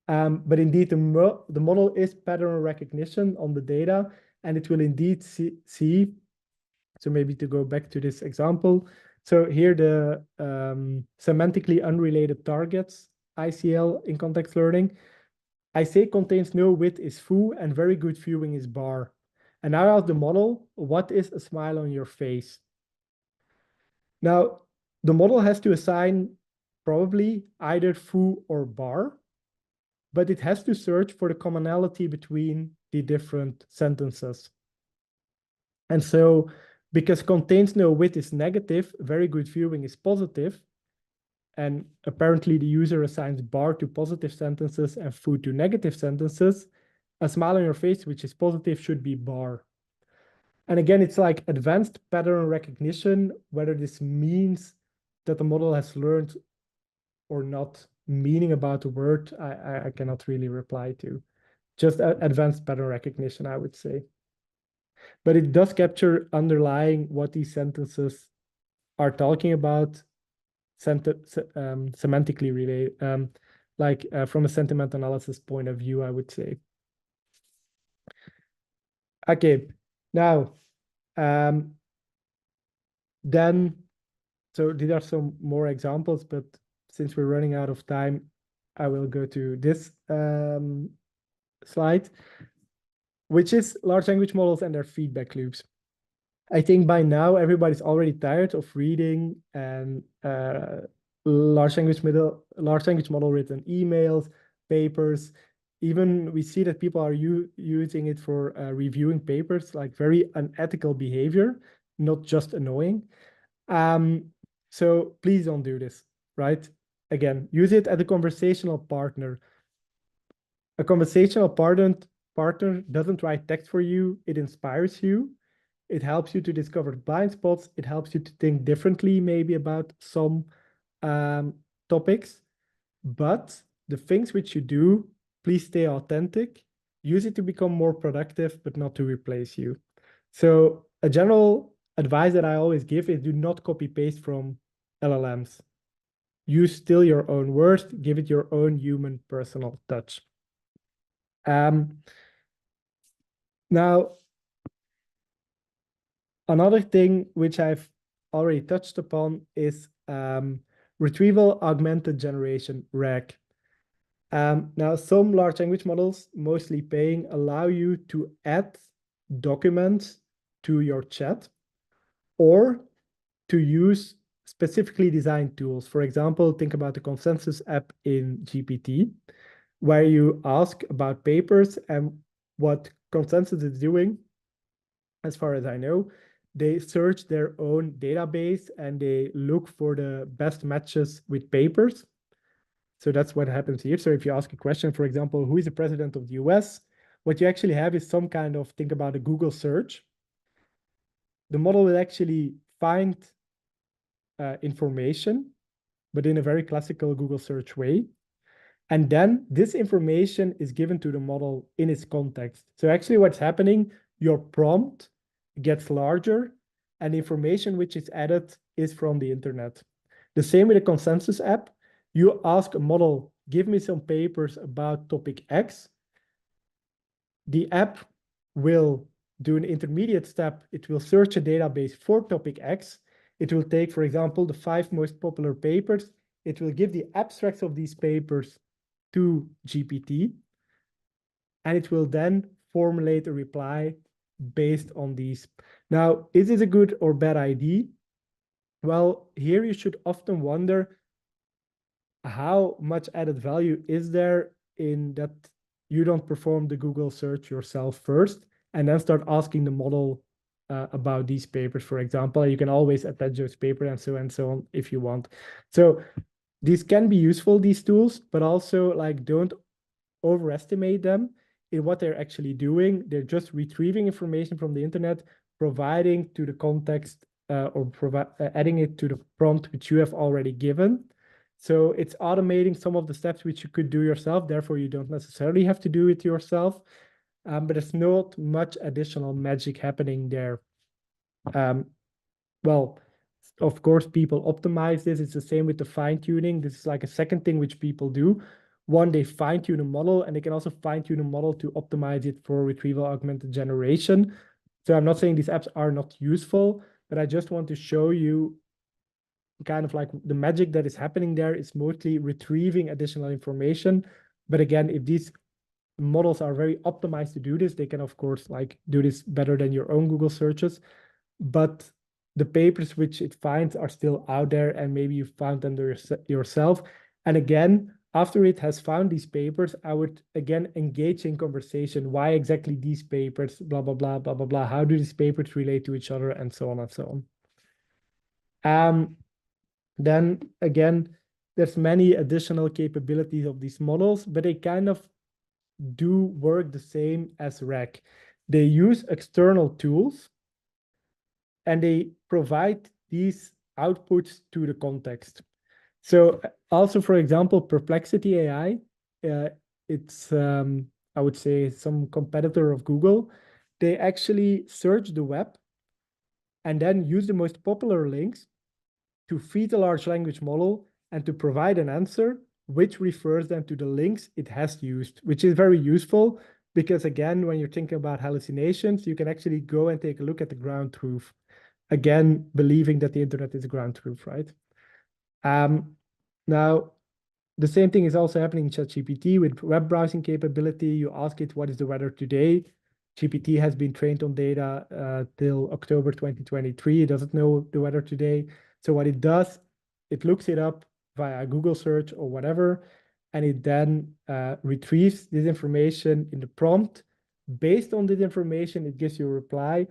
But indeed, the model is pattern recognition on the data, and it will indeed see. So maybe to go back to this example. So here the semantically unrelated targets, ICL in context learning. I say contains no width is foo and very good viewing is bar. And now I ask the model, what is a smile on your face? Now, the model has to assign probably either foo or bar, but it has to search for the commonality between the different sentences. And so, because contains no width is negative, very good viewing is positive, and apparently the user assigns bar to positive sentences and foo to negative sentences, a smile on your face, which is positive, should be bar. And again, it's like advanced pattern recognition, whether this means that the model has learned or not meaning about the word, I cannot really reply to. Just advanced pattern recognition, I would say. But it does capture underlying what these sentences are talking about, semantically related, from a sentiment analysis point of view, I would say. Okay, now, then, so these are some more examples, but since we're running out of time, I will go to this slide, which is large language models and their feedback loops. I think by now everybody's already tired of reading and large language model written emails, papers. Even we see that people are using it for reviewing papers, like very unethical behavior, not just annoying. So please don't do this, right? Again, use it as a conversational partner. A conversational partner doesn't write text for you, it inspires you. It helps you to discover blind spots. It helps you to think differently, maybe about some topics. But the things which you do, please stay authentic. Use it to become more productive, but not to replace you. So a general advice that I always give is do not copy paste from LLMs. Use still your own words, give it your own human personal touch. Now, another thing which I've already touched upon is retrieval augmented generation, RAG. Now, some large language models, mostly paying, allow you to add documents to your chat or to use specifically designed tools. For example, think about the consensus app in GPT, where you ask about papers, and what consensus is doing, as far as I know, they search their own database and they look for the best matches with papers. So that's what happens here. So if you ask a question, for example, who is the president of the US? What you actually have is some kind of, think about a Google search. The model will actually find information, but in a very classical Google search way. And then this information is given to the model in its context. So actually what's happening, your prompt gets larger and the information which is added is from the internet. The same with a consensus app. You ask a model, give me some papers about topic X. The app will do an intermediate step. It will search a database for topic X. It will take, for example, the 5 most popular papers. It will give the abstracts of these papers to GPT, and it will then formulate a reply based on these. Now, is this a good or bad idea? Well, here you should often wonder how much added value is there in that you don't perform the Google search yourself first and then start asking the model about these papers, for example. You can always attach those papers and so on if you want. So these can be useful, these tools, but also like don't overestimate them in what they're actually doing. They're just retrieving information from the internet, providing to the context or adding it to the prompt which you have already given. So it's automating some of the steps which you could do yourself. Therefore, you don't necessarily have to do it yourself, but there's not much additional magic happening there. Well, of course, people optimize this. It's the same with the fine-tuning. This is like a second thing which people do. One, they fine-tune a model, and they can also fine-tune a model to optimize it for retrieval augmented generation. So I'm not saying these apps are not useful, but I just want to show you kind of like the magic that is happening there is mostly retrieving additional information. But again, if these models are very optimized to do this, they can, of course, like do this better than your own Google searches. But the papers which it finds are still out there, and maybe you found them yourself. And again, after it has found these papers, I would again engage in conversation. Why exactly these papers? Blah, blah, blah, blah, blah, blah. How do these papers relate to each other? And so on and so on. Then again, there's many additional capabilities of these models, but they kind of do work the same as RAG. They use external tools and they provide these outputs to the context. So also, for example, Perplexity AI, it's, I would say, some competitor of Google. They actually search the web and then use the most popular links to feed a large language model and to provide an answer which refers them to the links it has used, which is very useful because, again, when you're thinking about hallucinations, you can actually go and take a look at the ground truth. Again, believing that the internet is ground truth, right? Now, the same thing is also happening in ChatGPT with web browsing capability. You ask it, what is the weather today? GPT has been trained on data till October 2023. It doesn't know the weather today. So what it does, it looks it up via Google search or whatever, and it then retrieves this information in the prompt. Based on this information, it gives you a reply.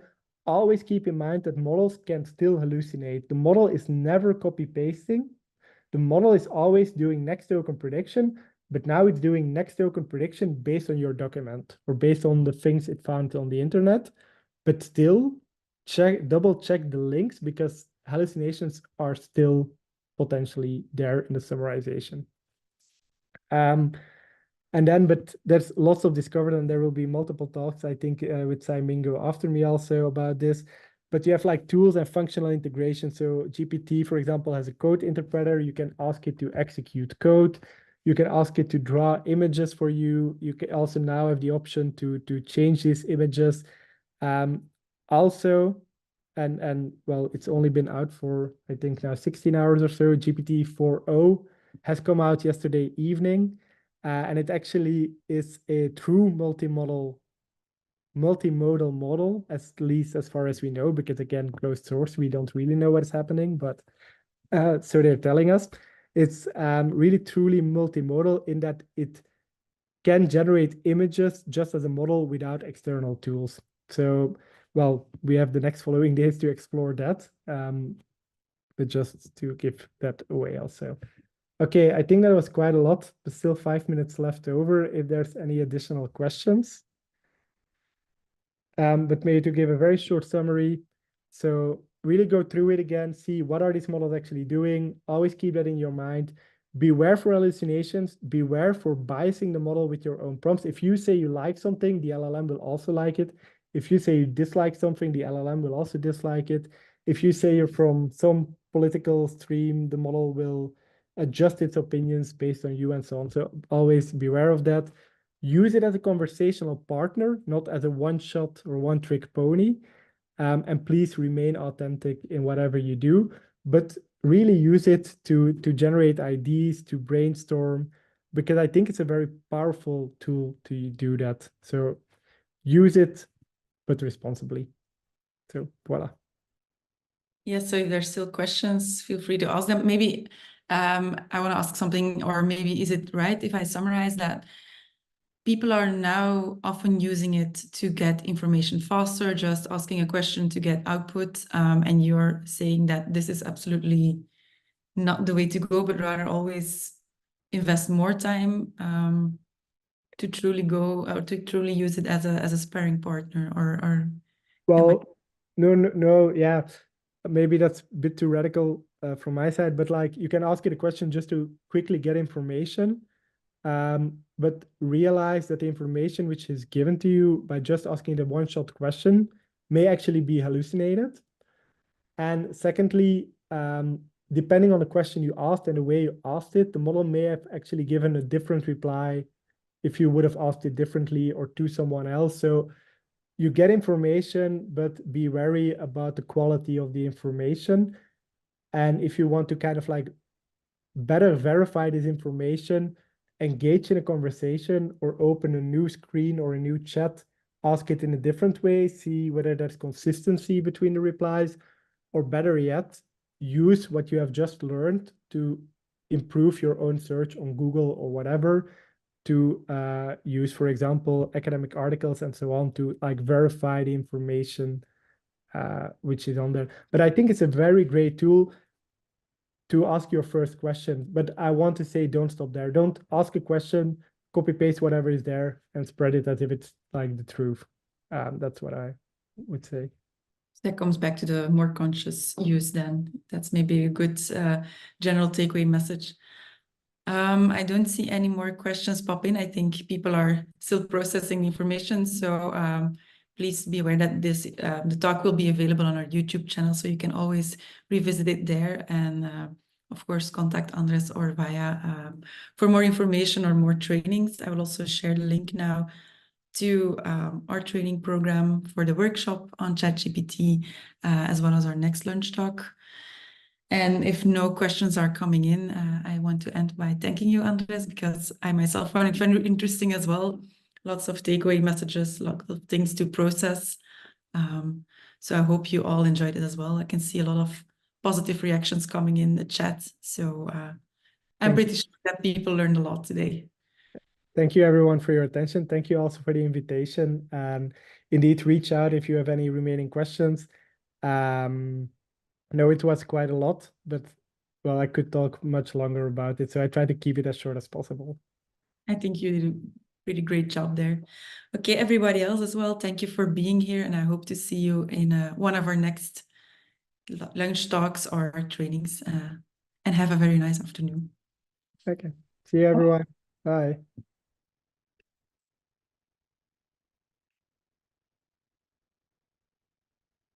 Always keep in mind that models can still hallucinate. The model is never copy-pasting. The model is always doing next token prediction, but now it's doing next token prediction based on your document or based on the things it found on the internet. But still, double check the links because hallucinations are still potentially there in the summarization. And then, but there's lots of discovered, and there will be multiple talks, I think, with Mingo after me also about this. But you have like tools and functional integration. So GPT, for example, has a code interpreter. You can ask it to execute code. You can ask it to draw images for you. You can also now have the option to change these images. Also, and well, it's only been out for, I think now 16 hours or so. GPT 4.0 has come out yesterday evening. And it actually is a true multimodal model, at least as far as we know, because again, closed source, we don't really know what's happening, but so they're telling us it's really truly multimodal in that it can generate images just as a model without external tools. So, well, we have the next following days to explore that, but just to give that away also. Okay, I think that was quite a lot, but still 5 minutes left over if there's any additional questions. But maybe to give a very short summary. So really go through it again, see what are these models actually doing. Always keep that in your mind. Beware for hallucinations. Beware for biasing the model with your own prompts. If you say you like something, the LLM will also like it. If you say you dislike something, the LLM will also dislike it. If you say you're from some political stream, the model will adjust its opinions based on you and so on. So always beware of that. Use it as a conversational partner, not as a one-shot or one-trick pony. And please remain authentic in whatever you do, but really use it to generate ideas, to brainstorm, because I think it's a very powerful tool to do that. So use it, but responsibly. So voila. Yes, so if there's still questions, feel free to ask them. Maybe I want to ask something, or maybe is it right if I summarize that people are now often using it to get information faster, just asking a question to get output, and you're saying that this is absolutely not the way to go, but rather always invest more time to truly go or to truly use it as a sparring partner, or well, no, yeah, maybe that's a bit too radical from my side, but like you can ask it a question just to quickly get information. But realize that the information which is given to you by just asking the one-shot question may actually be hallucinated. And secondly, depending on the question you asked and the way you asked it, the model may have actually given a different reply if you would have asked it differently or to someone else. So you get information, but be wary about the quality of the information. And if you want to kind of like better verify this information, engage in a conversation or open a new screen or a new chat, ask it in a different way, see whether there's consistency between the replies, or better yet, use what you have just learned to improve your own search on Google or whatever, to use, for example, academic articles and so on to like verify the information which is on there. But I think it's a very great tool to ask your first question, but I want to say don't stop there. Don't ask a question, copy paste whatever is there and spread it as if it's like the truth. That's what I would say. That comes back to the more conscious use then. That's maybe a good general takeaway message. I don't see any more questions pop in. I think people are still processing the information. So please be aware that this the talk will be available on our YouTube channel, so you can always revisit it there. And of course, contact Andres or VAIA for more information or more trainings. I will also share the link now to our training program for the workshop on ChatGPT, as well as our next lunch talk. And if no questions are coming in, I want to end by thanking you, Andres, because I myself found it very interesting as well. Lots of takeaway messages, lots of things to process. So I hope you all enjoyed it as well. I can see a lot of positive reactions coming in the chat. So I'm pretty sure that people learned a lot today. Thank you everyone for your attention. Thank you also for the invitation. And indeed, reach out if you have any remaining questions. No, it was quite a lot, but well, I could talk much longer about it. So I try to keep it as short as possible. I think you did a pretty great job there. Okay, everybody else as well, thank you for being here. And I hope to see you in one of our next lunch talks or trainings. And have a very nice afternoon. Okay. See you everyone. Bye.